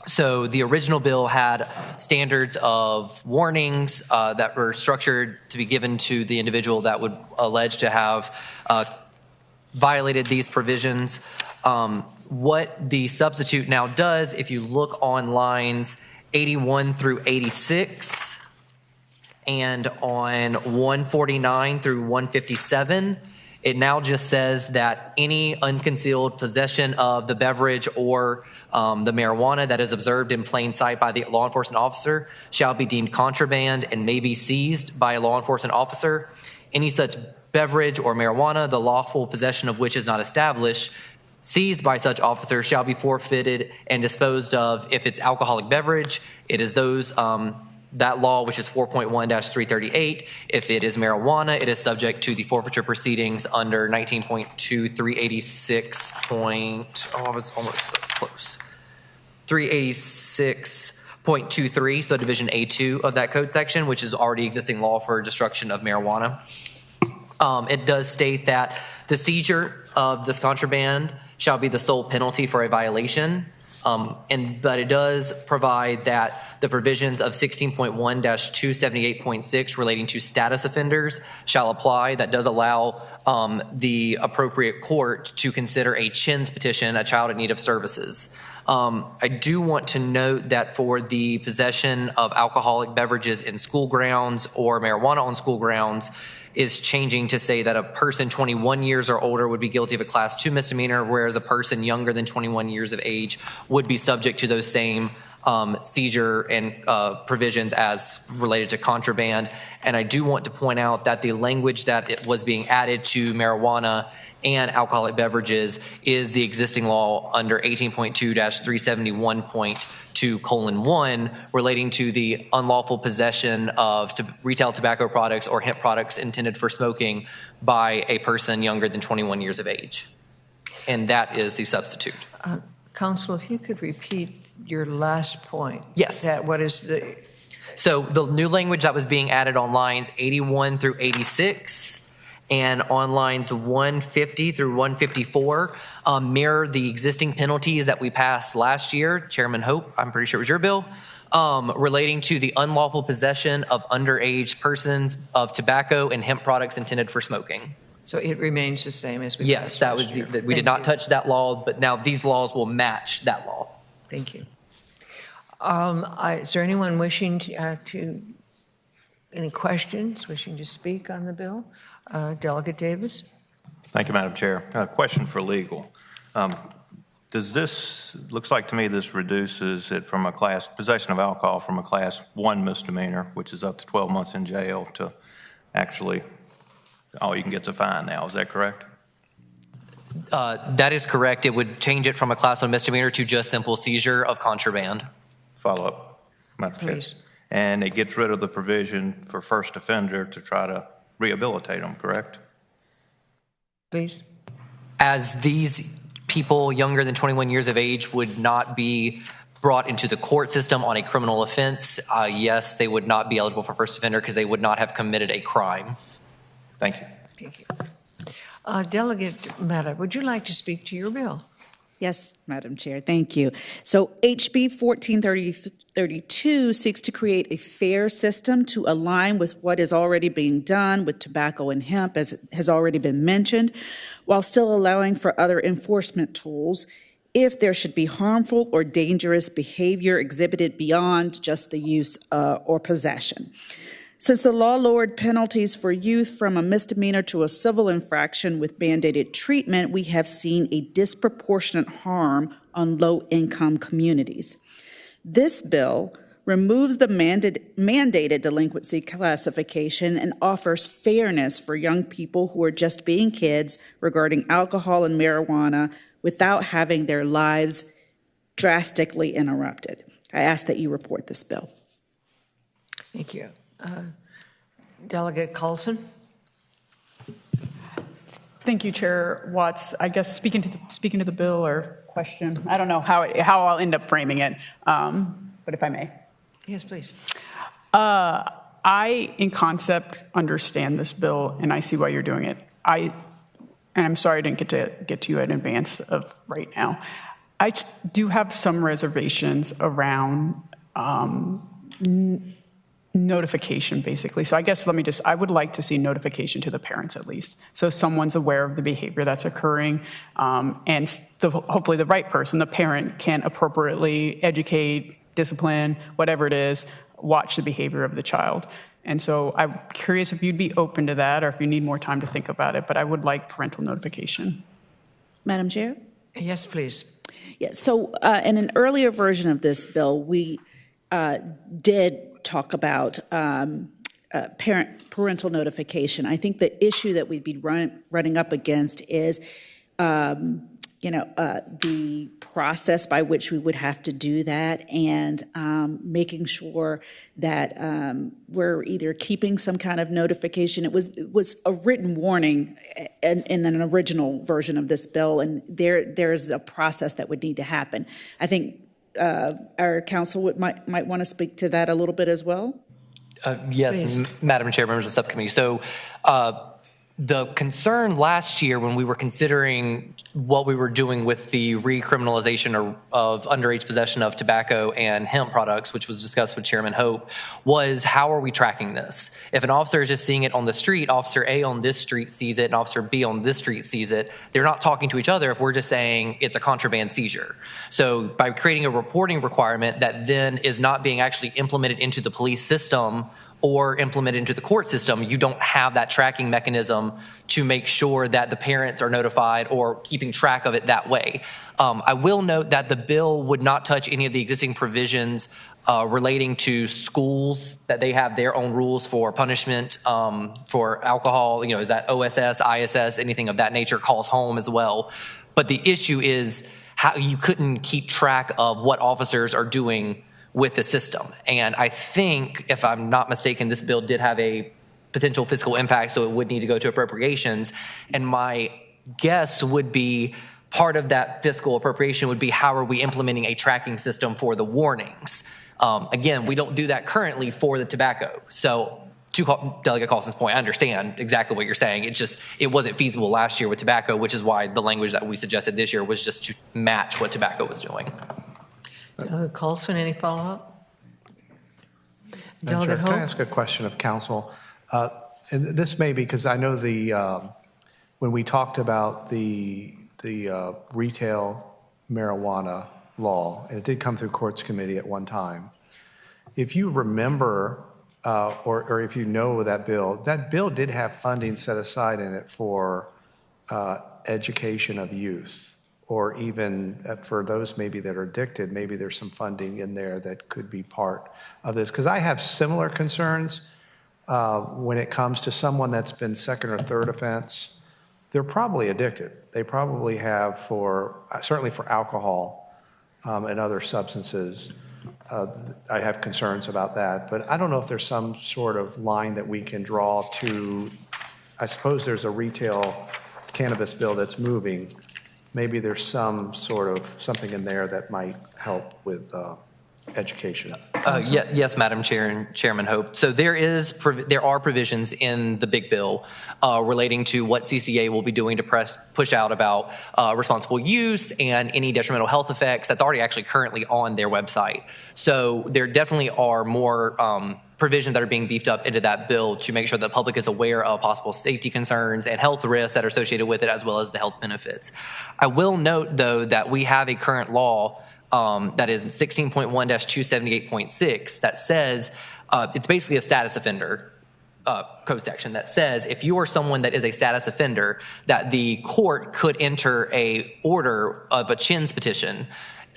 So the original bill had standards of warnings that were structured to be given to the individual that would allege to have violated these provisions. What the substitute now does, if you look on lines 81 through 86 and on 149 through 157, it now just says that any unconcealed possession of the beverage or the marijuana that is observed in plain sight by the law enforcement officer shall be deemed contraband and may be seized by a law enforcement officer. Any such beverage or marijuana, the lawful possession of which is not established, seized by such officer shall be forfeited and disposed of. If it's alcoholic beverage, it is those that law, which is 4.1-338. If it is marijuana, it is subject to the forfeiture proceedings under 19.2386. I was almost close. 386.23, so Division A2 of that code section, which is already existing law for destruction of marijuana. It does state that the seizure of this contraband shall be the sole penalty for a violation, but it does provide that the provisions of 16.1-278.6 relating to status offenders shall apply. That does allow the appropriate court to consider a CHINS petition, a child in need of services. I do want to note that for the possession of alcoholic beverages in school grounds or marijuana on school grounds is changing to say that a person 21 years or older would be guilty of a Class 2 misdemeanor, whereas a person younger than 21 years of age would be subject to those same seizure and provisions as related to contraband. And I do want to point out that the language that it was being added to marijuana and alcoholic beverages is the existing law under 18.2-371.2:1 relating to the unlawful possession of retail tobacco products or hemp products intended for smoking by a person younger than 21 years of age. And that is the substitute. Counsel, if you could repeat your last point. Yes. What is the... So the new language that was being added on lines 81 through 86 and on lines 150 through 154 mirror the existing penalties that we passed last year. Chairman Hope, I'm pretty sure it was your bill, relating to the unlawful possession of underage persons of tobacco and hemp products intended for smoking. So it remains the same as we Yes, that was we did not touch that law, but now these laws will match that law. Thank you. Is there anyone wishing to any questions, wishing to speak on the bill? Delegate Davis. Thank you, Madam Chair. A question for legal. Does this, looks like to me this reduces it from possession of alcohol from a Class 1 misdemeanor, which is up to 12 months in jail, to actually all you can get is a fine now. Is that correct? That is correct. It would change it from a Class 1 misdemeanor to just simple seizure of contraband. Follow up, Madam Chair. Please. And it gets rid of the provision for first offender to try to rehabilitate them, correct? Please. As these people younger than 21 years of age would not be brought into the court system on a criminal offense, yes, they would not be eligible for first offender because they would not have committed a crime. Thank you. Thank you. Delegate Mehta, would you like to speak to your bill? Yes, Madam Chair, thank you. So HB 1432 seeks to create a fair system to align with what is already being done with tobacco and hemp, as has already been mentioned, while still allowing for other enforcement tools if there should be harmful or dangerous behavior exhibited beyond just the use or possession. Since the law lowered penalties for youth from a misdemeanor to a civil infraction with mandated treatment, we have seen a disproportionate harm on low-income communities. This bill removes the mandated delinquency classification and offers fairness for young people who are just being kids regarding alcohol and marijuana without having their lives drastically interrupted. I ask that you report this bill. Thank you. Delegate Carlson. Thank you, Chair Watts. I guess speaking to the bill or question, I don't know how I'll end up framing it, but if I may. Yes, please. I, in concept, understand this bill, and I see why you're doing it. And I'm sorry I didn't get to you in advance of right now. I do have some reservations around notification, basically. So I guess I would like to see notification to the parents at least. So someone's aware of the behavior that's occurring, and hopefully the right person, the parent, can appropriately educate, discipline, whatever it is, watch the behavior of the child. And so I'm curious if you'd be open to that or if you need more time to think about it, but I would like parental notification. Madam Chair? Yes, please. Yeah, so in an earlier version of this bill, we did talk about parental notification. I think the issue that we'd be running up against is the process by which we would have to do that, and making sure that we're either keeping some kind of notification. It was a written warning in an original version of this bill, and there's a process that would need to happen. I think our council might want to speak to that a little bit as well. Yes, Madam Chair, members of the subcommittee. So the concern last year when we were considering what we were doing with the recriminalization of underage possession of tobacco and hemp products, which was discussed with Chairman Hope, was how are we tracking this? If an officer is just seeing it on the street, Officer A on this street sees it and Officer B on this street sees it, they're not talking to each other if we're just saying it's a contraband seizure. So by creating a reporting requirement that then is not being actually implemented into the police system or implemented into the court system, you don't have that tracking mechanism to make sure that the parents are notified or keeping track of it that way. I will note that the bill would not touch any of the existing provisions relating to schools, that they have their own rules for punishment for alcohol, is that OSS, ISS, anything of that nature, calls home as well. But the issue is how you couldn't keep track of what officers are doing with the system. And I think, if I'm not mistaken, this bill did have a potential fiscal impact, so it would need to go to appropriations. And my guess would be part of that fiscal appropriation would be how are we implementing a tracking system for the warnings? Again, we don't do that currently for the tobacco. So to Delegate Carlson's point, I understand exactly what you're saying. It wasn't feasible last year with tobacco, which is why the language that we suggested this year was just to match what tobacco was doing. Carlson, any follow-up? Delegate Hope? Can I ask a question of council? And this may be because I know when we talked about the retail marijuana law, and it did come through courts committee at one time. If you remember, or if you know that bill did have funding set aside in it for education of youth. Or even for those maybe that are addicted, maybe there's some funding in there that could be part of this. Because I have similar concerns when it comes to someone that's been second or third offense. They're probably addicted. They probably have certainly for alcohol and other substances. I have concerns about that. But I don't know if there's some sort of line that we can draw to, I suppose there's a retail cannabis bill that's moving. Maybe there's some sort of something in there that might help with education. Yes, Madam Chair and Chairman Hope. So there are provisions in the big bill relating to what CCA will be doing to push out about responsible use and any detrimental health effects. That's already actually currently on their website. So there definitely are more provisions that are being beefed up into that bill to make sure that the public is aware of possible safety concerns and health risks that are associated with it, as well as the health benefits. I will note, though, that we have a current law that is 16.1-278.6 that says it's basically a status offender code section that says if you are someone that is a status offender, that the court could enter a order of a CHINS petition.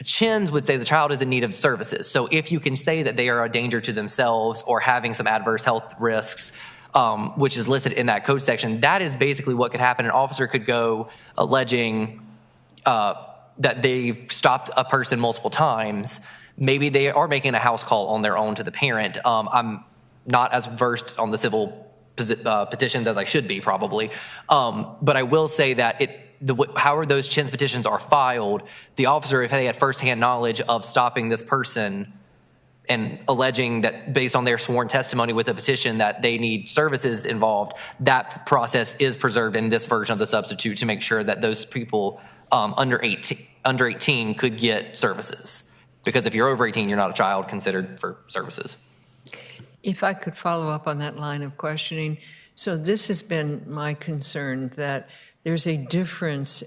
CHINS would say the child is in need of services. So if you can say that they are a danger to themselves or having some adverse health risks, which is listed in that code section, that is basically what could happen. An officer could go alleging that they've stopped a person multiple times. Maybe they are making a house call on their own to the parent. I'm not as versed on the civil petitions as I should be, probably. But I will say that however those CHINS petitions are filed, the officer, if they had firsthand knowledge of stopping this person and alleging that based on their sworn testimony with a petition that they need services involved, that process is preserved in this version of the substitute to make sure that those people under 18 could get services. Because if you're over 18, you're not a child considered for services. If I could follow up on that line of questioning. So this has been my concern, that there's a difference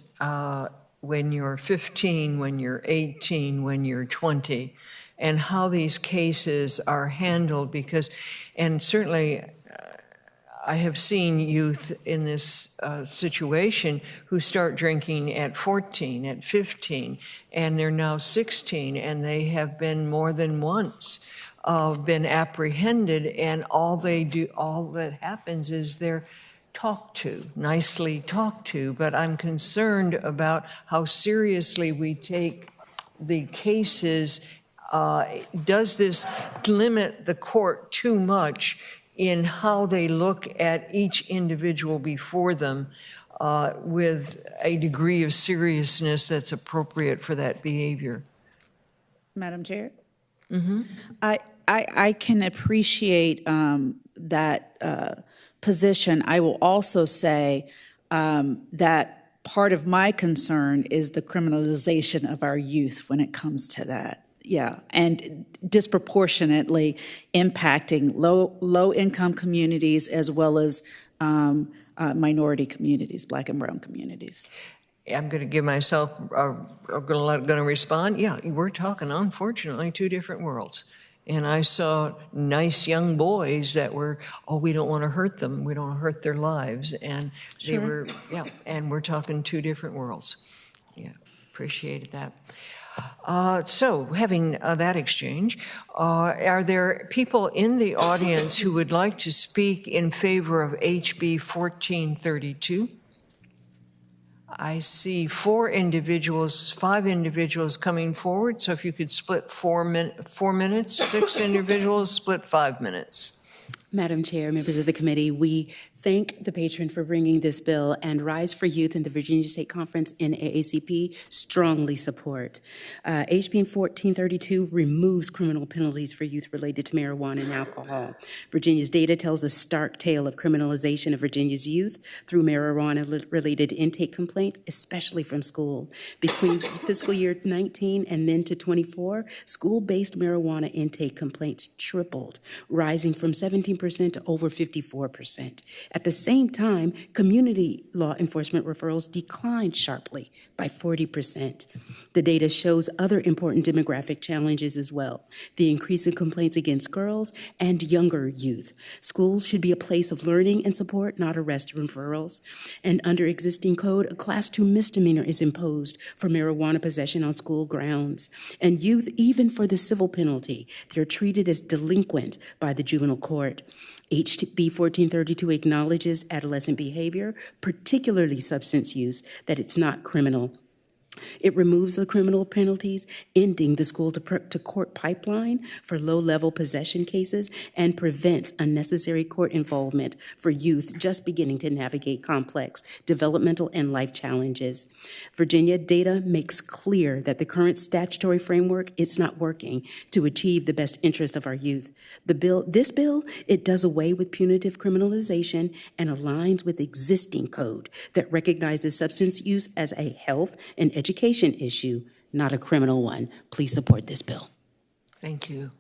when you're 15, when you're 18, when you're 20, and how these cases are handled. Because, and certainly I have seen youth in this situation who start drinking at 14, at 15, and they're now 16, and they have been more than once been apprehended, and all that happens is they're nicely talked to, but I'm concerned about how seriously we take the cases. Does this limit the court too much in how they look at each individual before them with a degree of seriousness that's appropriate for that behavior? Madam Chair? Mm-hmm. I can appreciate that position. I will also say that part of my concern is the criminalization of our youth when it comes to that. Yeah, and disproportionately impacting low-income communities as well as minority communities, Black and brown communities. I'm going to give myself, going to respond. Yeah, we're talking, unfortunately, two different worlds. And I saw nice young boys that were, we don't want to hurt them. We don't want to hurt their lives. And they were, and we're talking two different worlds. Yeah, appreciated that. So, having that exchange, are there people in the audience who would like to speak in favor of HB 1432? I see 5 individuals coming forward. So if you could split 4 minutes, 6 individuals, split 5 minutes. Madam Chair, members of the committee, we thank the patron for bringing this bill, and Rise for Youth and the Virginia State Conference and AACP strongly support. HB 1432 removes criminal penalties for youth related to marijuana and alcohol. Virginia's data tells a stark tale of criminalization of Virginia's youth through marijuana-related intake complaints, especially from school. Between fiscal year 19 and then to 24, school-based marijuana intake complaints tripled, rising from 17% to over 54%. At the same time, community law enforcement referrals declined sharply by 40%. The data shows other important demographic challenges as well. The increase in complaints against girls and younger youth. Schools should be a place of learning and support, not arrest referrals. And under existing code, a Class 2 misdemeanor is imposed for marijuana possession on school grounds. And youth, even for the civil penalty, they're treated as delinquent by the juvenile court. HB 1432 acknowledges adolescent behavior, particularly substance use, that it's not criminal. It removes the criminal penalties, ending the school to court pipeline for low-level possession cases, and prevents unnecessary court involvement for youth just beginning to navigate complex developmental and life challenges. Virginia data makes clear that the current statutory framework is not working to achieve the best interest of our youth. This bill, it does away with punitive criminalization and aligns with existing code that recognizes substance use as a health and education issue, not a criminal one. Please support this bill. Thank you.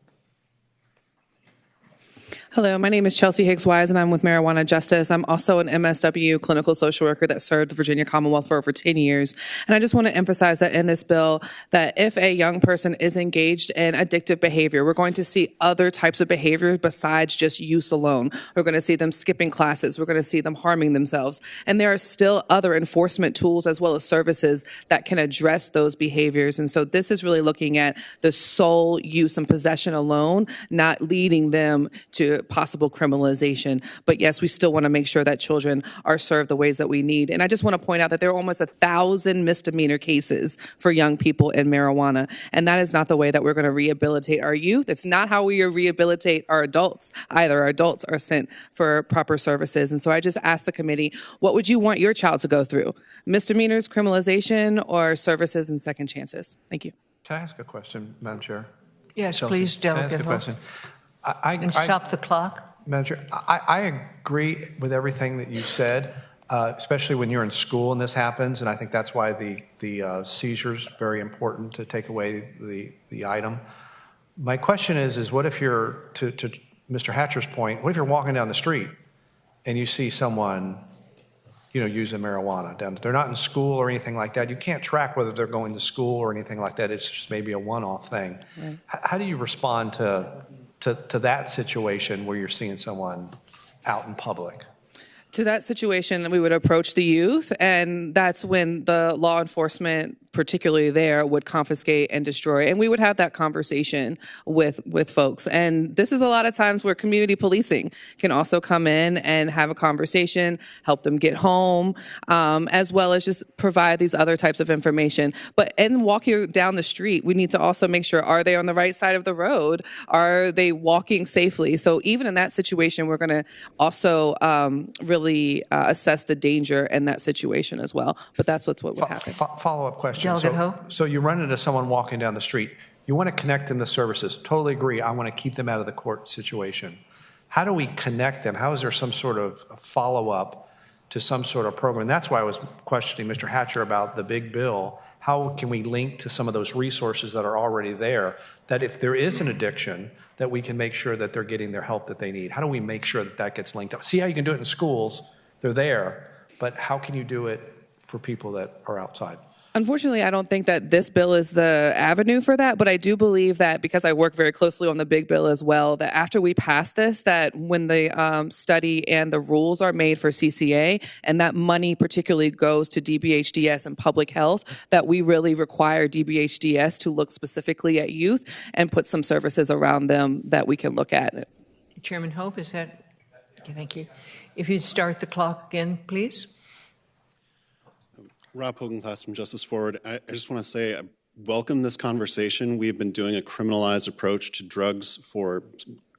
Hello, my name is Chelsea Higgs-Wise, and I'm with Marijuana Justice. I'm also an MSW clinical social worker that served the Virginia Commonwealth for over 10 years. And I just want to emphasize that in this bill, that if a young person is engaged in addictive behavior, we're going to see other types of behavior besides just use alone. We're going to see them skipping classes. We're going to see them harming themselves. And there are still other enforcement tools as well as services that can address those behaviors. And so this is really looking at the sole use and possession alone, not leading them to possible criminalization. But yes, we still want to make sure that children are served the ways that we need. And I just want to point out that there are almost 1,000 misdemeanor cases for young people in marijuana. And that is not the way that we're going to rehabilitate our youth. It's not how we rehabilitate our adults either. Our adults are sent for proper services. And so I just asked the committee, what would you want your child to go through? Misdemeanors, criminalization, or services and second chances? Thank you. Can I ask a question, Madam Chair? Yes, Chelsea, please, Delegate. Can I ask a question? And stop the clock. Madam Chair, I agree with everything that you said, especially when you're in school and this happens, and I think that's why the seizure's very important to take away the item. My question is what if you're, to Mr. Hatcher's point, what if you're walking down the street and you see someone, using marijuana down? They're not in school or anything like that. You can't track whether they're going to school or anything like that. It's just maybe a one-off thing. Right. How do you respond to that situation where you're seeing someone out in public? To that situation, we would approach the youth, and that's when the law enforcement particularly there, would confiscate and destroy. And we would have that conversation with folks. And this is a lot of times where community policing can also come in and have a conversation, help them get home, as well as just provide these other types of information. But in walking down the street, we need to also make sure, are they on the right side of the road? Are they walking safely? So even in that situation, we're going to also really assess the danger in that situation as well. But that's what would happen. Follow-up question. Delegate Ho? So you run into someone walking down the street. You want to connect them to services. Totally agree. I want to keep them out of the court situation. How do we connect them? How is there some sort of follow-up to some sort of program? And that's why I was questioning Mr. Hatcher about the big bill. How can we link to some of those resources that are already there, that if there is an addiction, that we can make sure that they're getting their help that they need? How do we make sure that that gets linked up? See how you can do it in schools. They're there. But how can you do it for people that are outside? Unfortunately, I don't think that this bill is the avenue for that, but I do believe that, because I work very closely on the big bill as well, that after we pass this, that when the study and the rules are made for CCA, and that money particularly goes to DBHDS and public health, that we really require DBHDS to look specifically at youth and put some services around them that we can look at. Chairman Hope, is that? Okay, thank you. If you'd start the clock again, please. Rob Hogan-Class from Justice Forward. I just want to say I welcome this conversation. We've been doing a criminalized approach to drugs for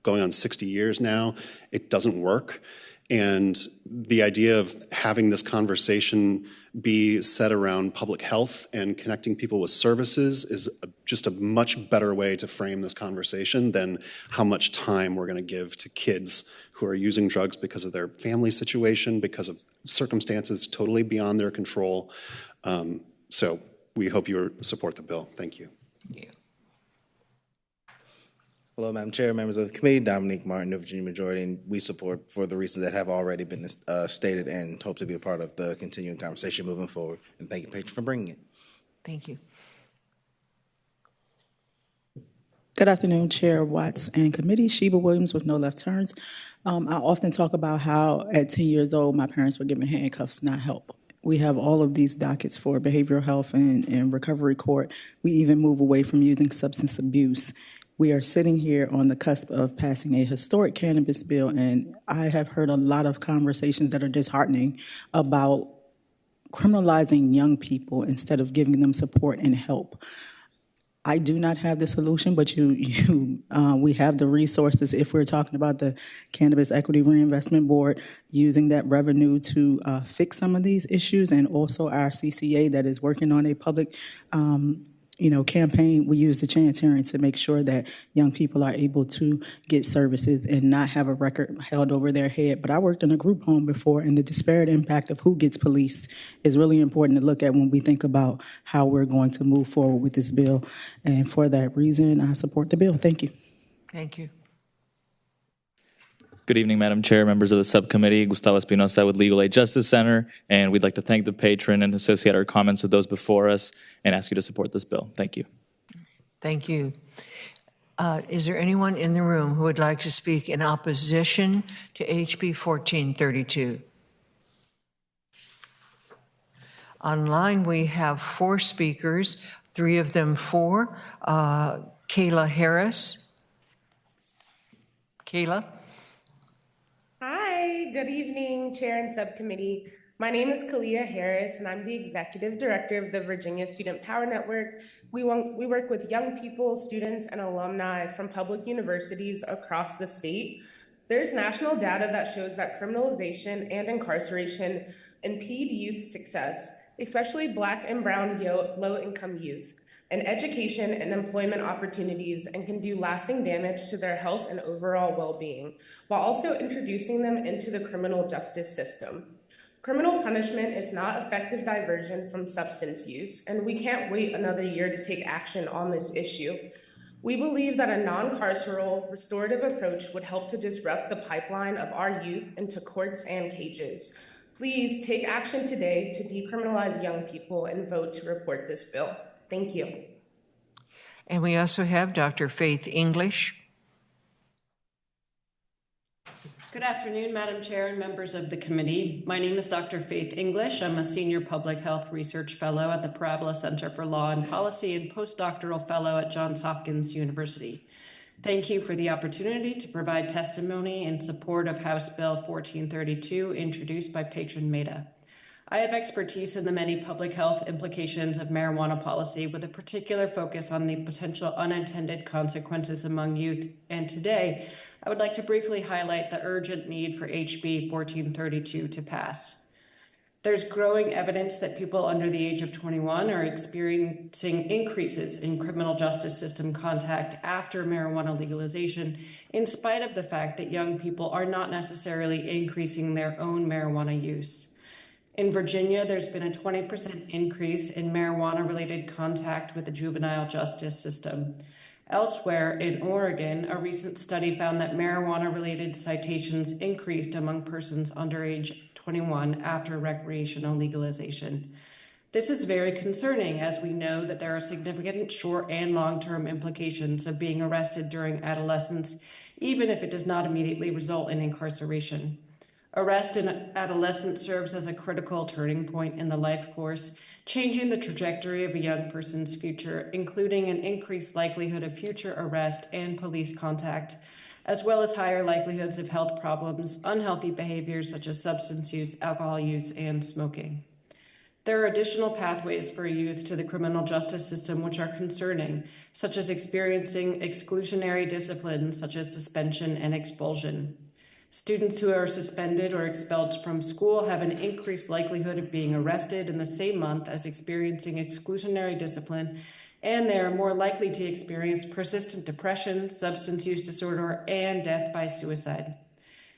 going on 60 years now. It doesn't work. And the idea of having this conversation be set around public health and connecting people with services is just a much better way to frame this conversation than how much time we're going to give to kids who are using drugs because of their family situation, because of circumstances totally beyond their control. So we hope you support the bill. Thank you. Hello, Madam Chair, members of the committee. Dominique Martin, New Virginia Majority, and we support for the reasons that have already been stated, and hope to be a part of the continuing conversation moving forward. And thank you, Patron, for bringing it. Thank you. Good afternoon, Chair Watts and committee. Sheba Williams with No Left Turns. I often talk about how at 10 years old, my parents were given handcuffs, not help. We have all of these dockets for behavioral health and recovery court. We even move away from using substance abuse. We are sitting here on the cusp of passing a historic cannabis bill, and I have heard a lot of conversations that are disheartening about criminalizing young people instead of giving them support and help. I do not have the solution, but we have the resources if we're talking about the Cannabis Equity Reinvestment Board, using that revenue to fix some of these issues, and also our CCA that is working on a public campaign. We use the chance hearing to make sure that young people are able to get services and not have a record held over their head. But I worked in a group home before, and the disparate impact of who gets policed is really important to look at when we think about how we're going to move forward with this bill. And for that reason, I support the bill. Thank you. Thank you. Good evening, Madam Chair, members of the subcommittee. Gustavo Espinosa with Legal Aid Justice Center, and we'd like to thank the patron and associate our comments with those before us and ask you to support this bill. Thank you. Thank you. Is there anyone in the room who would like to speak in opposition to HB 1432? Online, we have 4 speakers, 3 of them for. Kayla Harris. Kayla? Hi, good evening, Chair and Subcommittee. My name is Kalia Harris, and I'm the Executive Director of the Virginia Student Power Network. We work with young people, students, and alumni from public universities across the state. There's national data that shows that criminalization and incarceration impede youth success, especially Black and brown low-income youth, in education and employment opportunities, and can do lasting damage to their health and overall well-being, while also introducing them into the criminal justice system. Criminal punishment is not effective diversion from substance use, and we can't wait another year to take action on this issue. We believe that a non-carceral, restorative approach would help to disrupt the pipeline of our youth into courts and cages. Please take action today to decriminalize young people and vote to report this bill. Thank you. And we also have Dr. Faith English. Good afternoon, Madam Chair and members of the committee. My name is Dr. Faith English. I'm a Senior Public Health Research Fellow at the Parabola Center for Law and Policy and Postdoctoral Fellow at Johns Hopkins University. Thank you for the opportunity to provide testimony in support of House Bill 1432, introduced by Patron Mehta. I have expertise in the many public health implications of marijuana policy, with a particular focus on the potential unintended consequences among youth. And today, I would like to briefly highlight the urgent need for HB 1432 to pass. There's growing evidence that people under the age of 21 are experiencing increases in criminal justice system contact after marijuana legalization, in spite of the fact that young people are not necessarily increasing their own marijuana use. In Virginia, there's been a 20% increase in marijuana-related contact with the juvenile justice system. Elsewhere, in Oregon, a recent study found that marijuana-related citations increased among persons under age 21 after recreational legalization. This is very concerning, as we know that there are significant short and long-term implications of being arrested during adolescence, even if it does not immediately result in incarceration. Arrest in adolescence serves as a critical turning point in the life course, changing the trajectory of a young person's future, including an increased likelihood of future arrest and police contact, as well as higher likelihoods of health problems, unhealthy behaviors such as substance use, alcohol use, and smoking. There are additional pathways for youth to the criminal justice system which are concerning, such as experiencing exclusionary discipline such as suspension and expulsion. Students who are suspended or expelled from school have an increased likelihood of being arrested in the same month as experiencing exclusionary discipline, and they are more likely to experience persistent depression, substance use disorder, and death by suicide.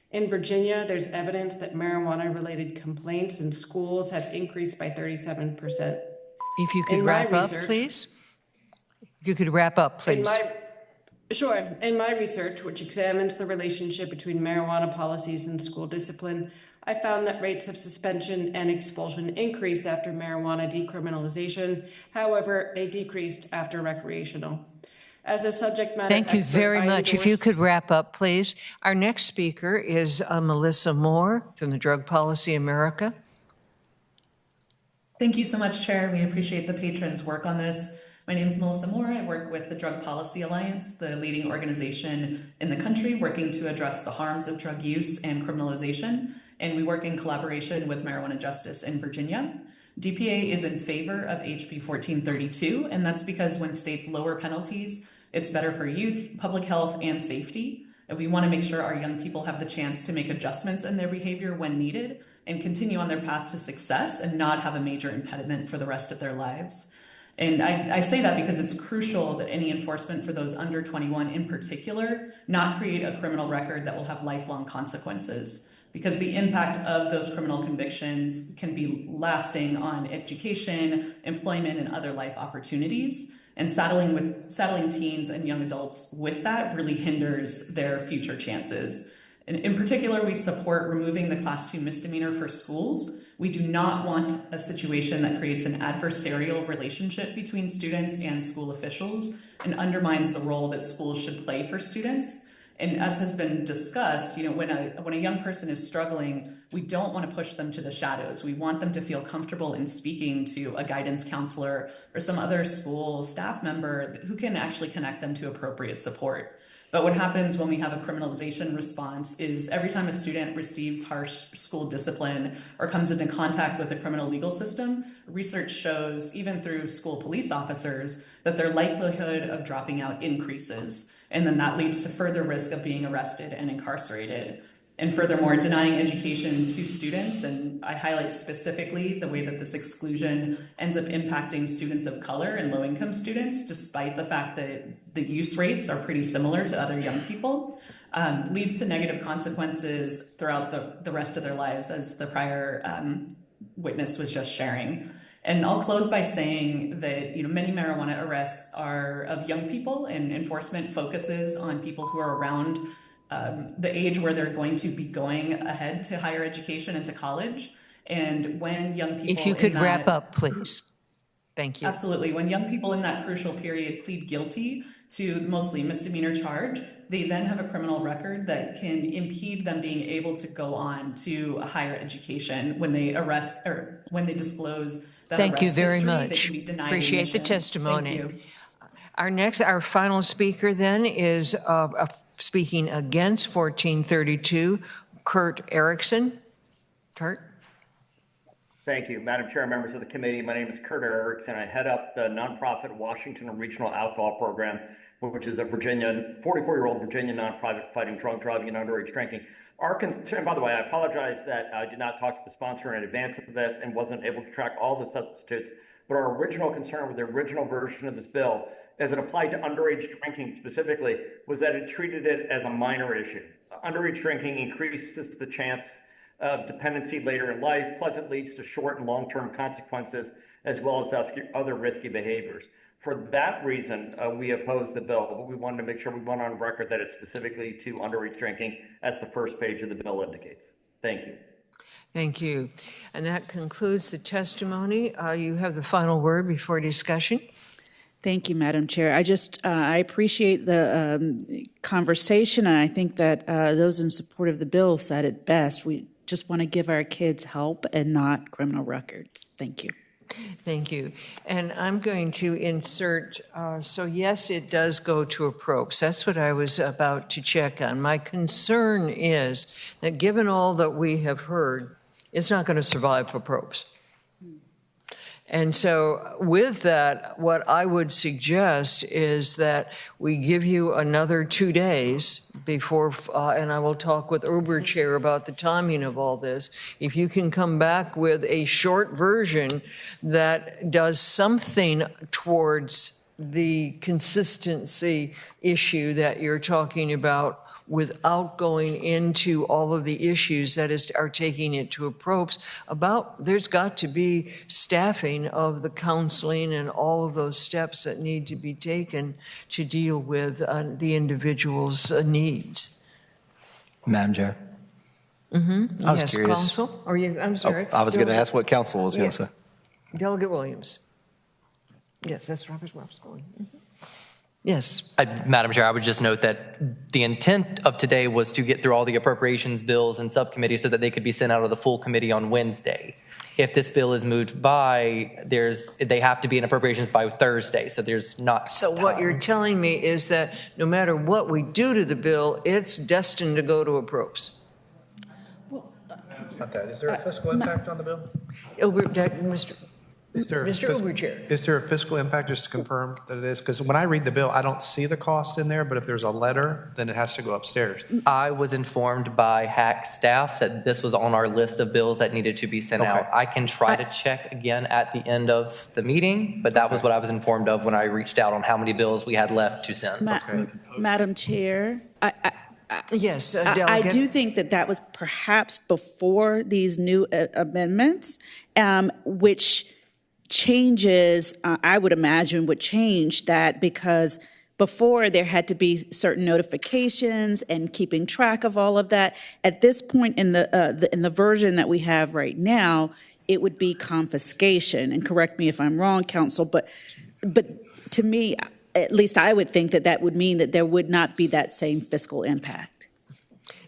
In Virginia, there's evidence that marijuana-related complaints in schools have increased by 37%. If you could wrap up, please. You could wrap up, please. Sure. In my research, which examines the relationship between marijuana policies and school discipline, I found that rates of suspension and expulsion increased after marijuana decriminalization. However, they decreased after recreational. As a subject matter Thank you very much. If you could wrap up, please. Our next speaker is Melissa Moore from the Drug Policy America. Thank you so much, Chair. We appreciate the patrons' work on this. My name is Melissa Moore. I work with the Drug Policy Alliance, the leading organization in the country working to address the harms of drug use and criminalization, and we work in collaboration with Marijuana Justice in Virginia. DPA is in favor of HB 1432, and that's because when states lower penalties, it's better for youth, public health, and safety. And we want to make sure our young people have the chance to make adjustments in their behavior when needed and continue on their path to success and not have a major impediment for the rest of their lives. And I say that because it's crucial that any enforcement for those under 21 in particular not create a criminal record that will have lifelong consequences, because the impact of those criminal convictions can be lasting on education, employment, and other life opportunities. And saddling teens and young adults with that really hinders their future chances. And in particular, we support removing the Class 2 misdemeanor for schools. We do not want a situation that creates an adversarial relationship between students and school officials and undermines the role that schools should play for students. And as has been discussed, when a young person is struggling, we don't want to push them to the shadows. We want them to feel comfortable in speaking to a guidance counselor or some other school staff member who can actually connect them to appropriate support. But what happens when we have a criminalization response is every time a student receives harsh school discipline or comes into contact with the criminal legal system, research shows, even through school police officers, that their likelihood of dropping out increases. And then that leads to further risk of being arrested and incarcerated. And furthermore, denying education to students, and I highlight specifically the way that this exclusion ends up impacting students of color and low-income students, despite the fact that the use rates are pretty similar to other young people, leads to negative consequences throughout the rest of their lives, as the prior witness was just sharing. And I'll close by saying that many marijuana arrests are of young people, and enforcement focuses on people who are around the age where they're going to be going ahead to higher education and to college. And when young people— If you could wrap up, please. Thank you. Absolutely. When young people in that crucial period plead guilty to mostly misdemeanor charge, they then have a criminal record that can impede them being able to go on to a higher education when they arrest or when they disclose that Thank arrest you very history. much. They can be denied Appreciate the admission. testimony. Thank you. Our final speaker then is speaking against 1432, Kurt Erickson. Kurt? Thank you, Madam Chair, members of the committee. My name is Kurt Erickson. I head up the nonprofit Washington Regional Alcohol Program, which is a 44-year-old Virginia nonprofit fighting drunk driving and underage drinking. Our concern, by the way, I apologize that I did not talk to the sponsor in advance of this and wasn't able to track all the substitutes, but our original concern with the original version of this bill, as it applied to underage drinking specifically, was that it treated it as a minor issue. Underage drinking increases the chance of dependency later in life, plus it leads to short and long-term consequences, as well as other risky behaviors. For that reason, we opposed the bill, but we wanted to make sure we went on record that it's specifically to underage drinking, as the first page of the bill indicates. Thank you. Thank you. And that concludes the testimony. You have the final word before discussion. Thank you, Madam Chair. I appreciate the conversation, and I think that those in support of the bill said it best. We just want to give our kids help and not criminal records. Thank you. Thank you. And I'm going to insert, so yes, it does go to appropriations. That's what I was about to check on. My concern is that given all that we have heard, it's not going to survive appropriations. And so with that, what I would suggest is that we give you another 2 days before, and I will talk with Uber Chair about the timing of all this. If you can come back with a short version that does something towards the consistency issue that you're talking about without going into all of the issues that are taking it to appropriations about, there's got to be staffing of the counseling and all of those steps that need to be taken to deal with the individual's needs. Madam Chair. Mm-hmm. I was yes, curious. counsel? Or you, I'm sorry. I was going to ask what counsel was going to say. Delegate Williams. Yes, that's Robert's going. Mm-hmm. Yes. Madam Chair, I would just note that the intent of today was to get through all the appropriations bills and subcommittees so that they could be sent out of the full committee on Wednesday. If this bill is moved by, they have to be in appropriations by Thursday, so there's not So time. what you're telling me is that no matter what we do to the bill, it's destined to go to appropriations. Not that. Is there a fiscal impact on the bill? Mr. Is there Uber Chair. Is there a fiscal impact, just to confirm that it is? Because when I read the bill, I don't see the cost in there, but if there's a letter, then it has to go upstairs. I was informed by HAC staff that this was on our list of bills that needed to be sent out. I can try to check again at the end of the meeting, but that was what I was informed of when I reached out on how many bills we had left to send. Madam Chair, yes, I do think that was perhaps before these new amendments, which changes, I would imagine, would change that, because before there had to be certain notifications and keeping track of all of that. At this point in the version that we have right now, it would be confiscation. And correct me if I'm wrong, counsel, but to me, at least I would think that would mean that there would not be that same fiscal impact.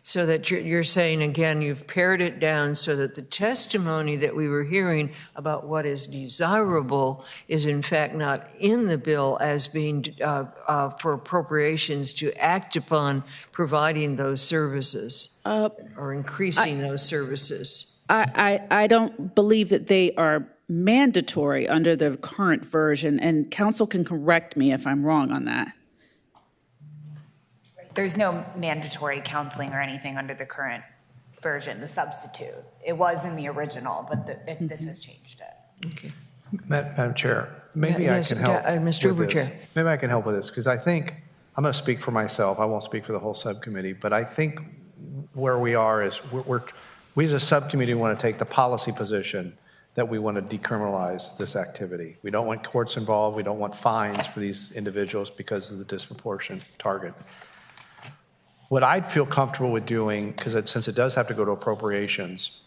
So that you're saying, again, you've pared it down so that the testimony that we were hearing about what is desirable is in fact not in the bill as being for appropriations to act upon providing those services or increasing those services. I don't believe that they are mandatory under the current version, and counsel can correct me if I'm wrong on that. There's no mandatory counseling or anything under the current version, the substitute. It was in the original, but this has changed it. Okay. Madam Chair, maybe I can help. Mr. Uber Chair. Maybe I can help with this, because I think, I'm going to speak for myself. I won't speak for the whole subcommittee, but I think where we are is we as a subcommittee want to take the policy position that we want to decriminalize this activity. We don't want courts involved. We don't want fines for these individuals because of the disproportionate target. What I'd feel comfortable with doing, because since it does have to go to appropriations,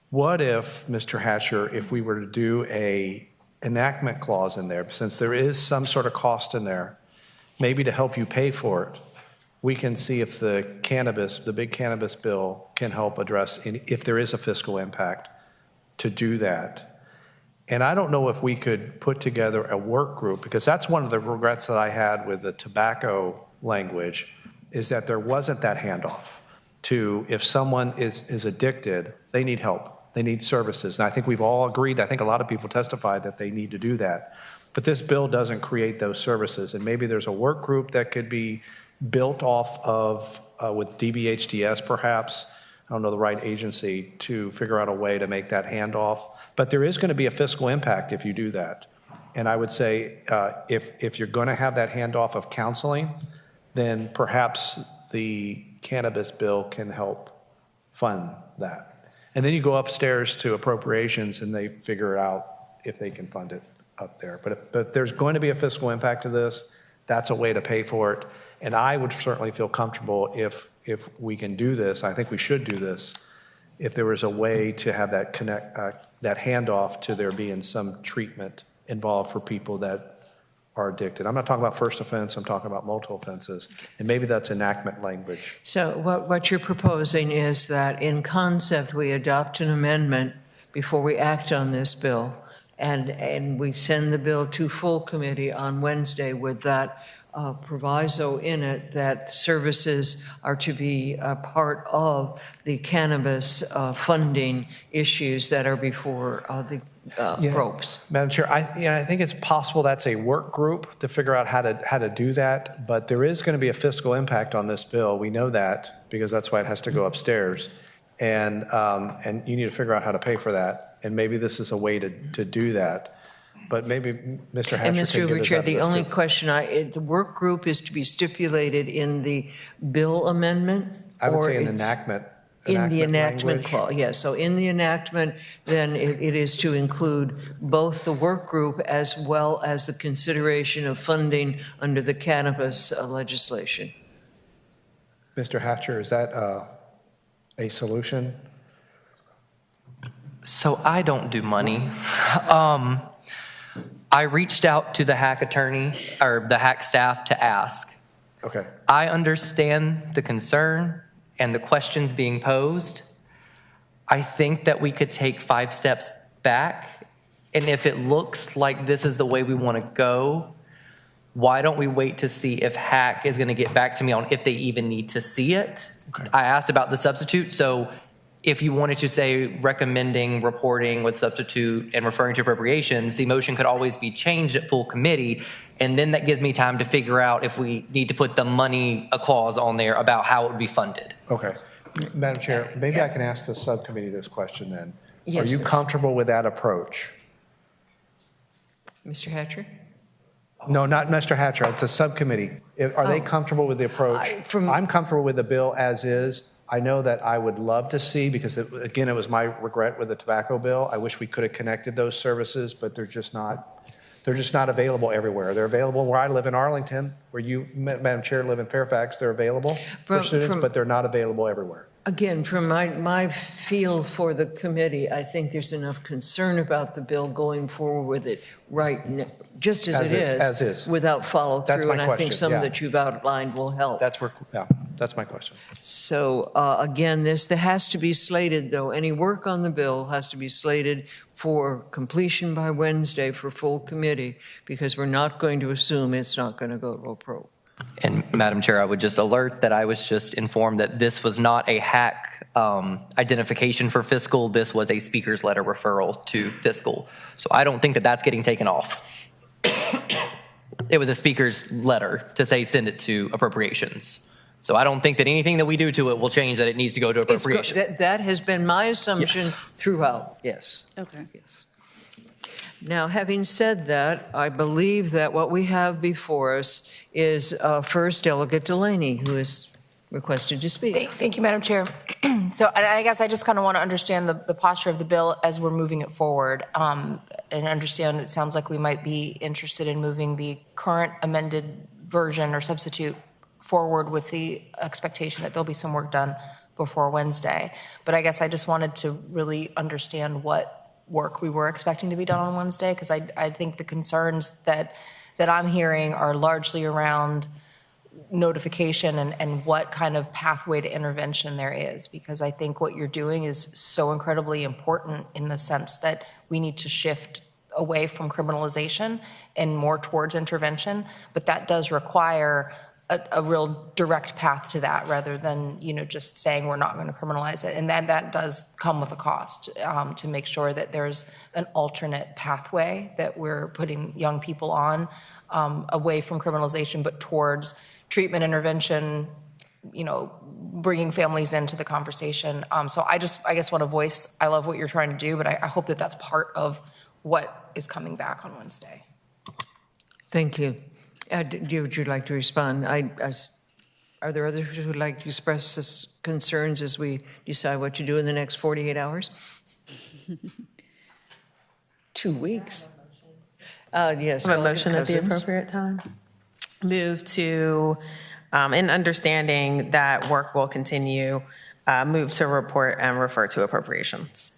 what if, Mr. Hatcher, if we were to do a enactment clause in there, since there is some sort of cost in there, maybe to help you pay for it, we can see if the big cannabis bill can help address if there is a fiscal impact to do that. And I don't know if we could put together a work group, because that's one of the regrets that I had with the tobacco language, is that there wasn't that handoff to, if someone is addicted, they need help, they need services. And I think we've all agreed, I think a lot of people testified that they need to do that. But this bill doesn't create those services. And maybe there's a work group that could be built off of, with DBHDS perhaps, I don't know the right agency, to figure out a way to make that handoff. But there is going to be a fiscal impact if you do that. And I would say if you're going to have that handoff of counseling, then perhaps the cannabis bill can help fund that. And then you go upstairs to appropriations and they figure out if they can fund it up there. But there's going to be a fiscal impact to this. That's a way to pay for it. And I would certainly feel comfortable if we can do this. I think we should do this. If there was a way to have that that handoff to there being some treatment involved for people that are addicted. I'm not talking about first offense. I'm talking about multiple offenses. And maybe that's enactment language. So what you're proposing is that in concept we adopt an amendment before we act on this bill, and we send the bill to full committee on Wednesday with that proviso in it that services are to be a part of the cannabis funding issues that are before the ropes. Madam Chair, I think it's possible that's a work group to figure out how to do that, but there is going to be a fiscal impact on this bill. We know that because that's why it has to go upstairs, and you need to figure out how to pay for that, and maybe this is a way to do that. But maybe Mr. Hatcher and Mr. can give us Chair, that the list only too. question, the work group is to be stipulated in the bill amendment? I would or say an it's enactment. In the enactment language. clause, yes. So in the enactment, then it is to include both the work group as well as the consideration of funding under the cannabis legislation. Mr. Hatcher, is that a solution? So I don't do money. I reached out to the hack attorney or the hack staff to ask. Okay. I understand the concern and the questions being posed. I think that we could take 5 steps back, and if it looks like this is the way we want to go, why don't we wait to see if hack is going to get back to me on if they even need to see it? Okay. I asked about the substitute, so if you wanted to say recommending reporting with substitute and referring to appropriations, the motion could always be changed at full committee, and then that gives me time to figure out if we need to put the money, a clause on there about how it would be funded. Okay. Madam Chair, maybe I can ask the subcommittee this question then. Yes, Are you please. comfortable with that approach? Mr. Hatcher? No, not Mr. Hatcher. It's a subcommittee. Are they comfortable with the approach? I'm comfortable with the bill as is. I know that I would love to see, because again, it was my regret with the tobacco bill. I wish we could have connected those services, but they're just not available everywhere. They're available where I live in Arlington, where you, Madam Chair, live in Fairfax. They're available for students, but they're not available everywhere. Again, from my feel for the committee, I think there's enough concern about the bill going forward with it right now, just as it is, without follow through. And I think some that you've outlined will help. That's my question. So again, there has to be slated, though. Any work on the bill has to be slated for completion by Wednesday for full committee, because we're not going to assume it's not going to go to a pro. And Madam Chair, I would just alert that I was just informed that this was not a hack identification for fiscal. This was a speaker's letter referral to fiscal. So I don't think that that's getting taken off. It was a speaker's letter to say send it to appropriations. So I don't think that anything that we do to it will change that it needs to go to appropriations. That has been my assumption throughout, yes. Okay. Yes. Now, having said that, I believe that what we have before us is first Delegate Delaney, who is requested to speak. Thank you, Madam Chair. So I guess I just kind of want to understand the posture of the bill as we're moving it forward, and understand it sounds like we might be interested in moving the current amended version or substitute forward with the expectation that there'll be some work done before Wednesday. But I guess I just wanted to really understand what work we were expecting to be done on Wednesday, because I think the concerns that I'm hearing are largely around notification and what kind of pathway to intervention there is, because I think what you're doing is so incredibly important in the sense that we need to shift away from criminalization and more towards intervention, but that does require a real direct path to that rather than, just saying we're not going to criminalize it. And that does come with a cost to make sure that there's an alternate pathway that we're putting young people on away from criminalization, but towards treatment, intervention, bringing families into the conversation. So I guess want to voice, I love what you're trying to do, but I hope that that's part of what is coming back on Wednesday. Thank you. Would you like to respond? Are there others who would like to express this concerns as we decide what to do in the next 48 hours? 2 weeks. Yes. A motion at the appropriate time. Move to, in understanding that work will continue, move to report and refer to appropriations.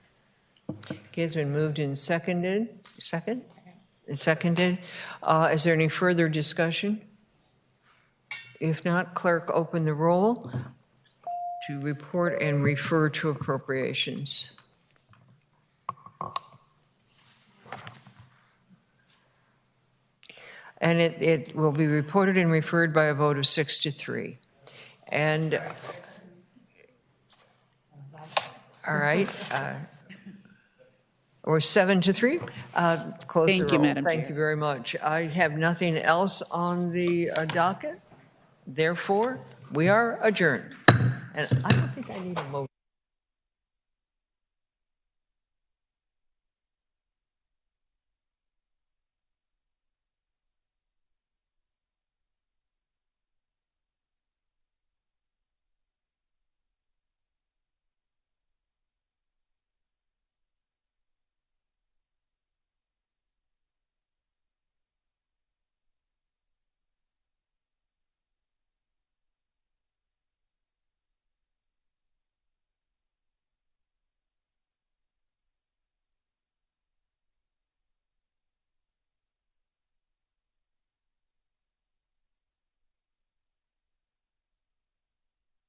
Okay, it's been moved and seconded. Second? It's seconded. Is there any further discussion? If not, clerk, open the roll to report and refer to appropriations. And it will be reported and referred by a vote of 6-3. And, all right. Or 7-3. Close the roll. Thank you, Madam Chair. Thank you very much. I have nothing else on the docket. Therefore, we are adjourned. And I don't think I need a motion.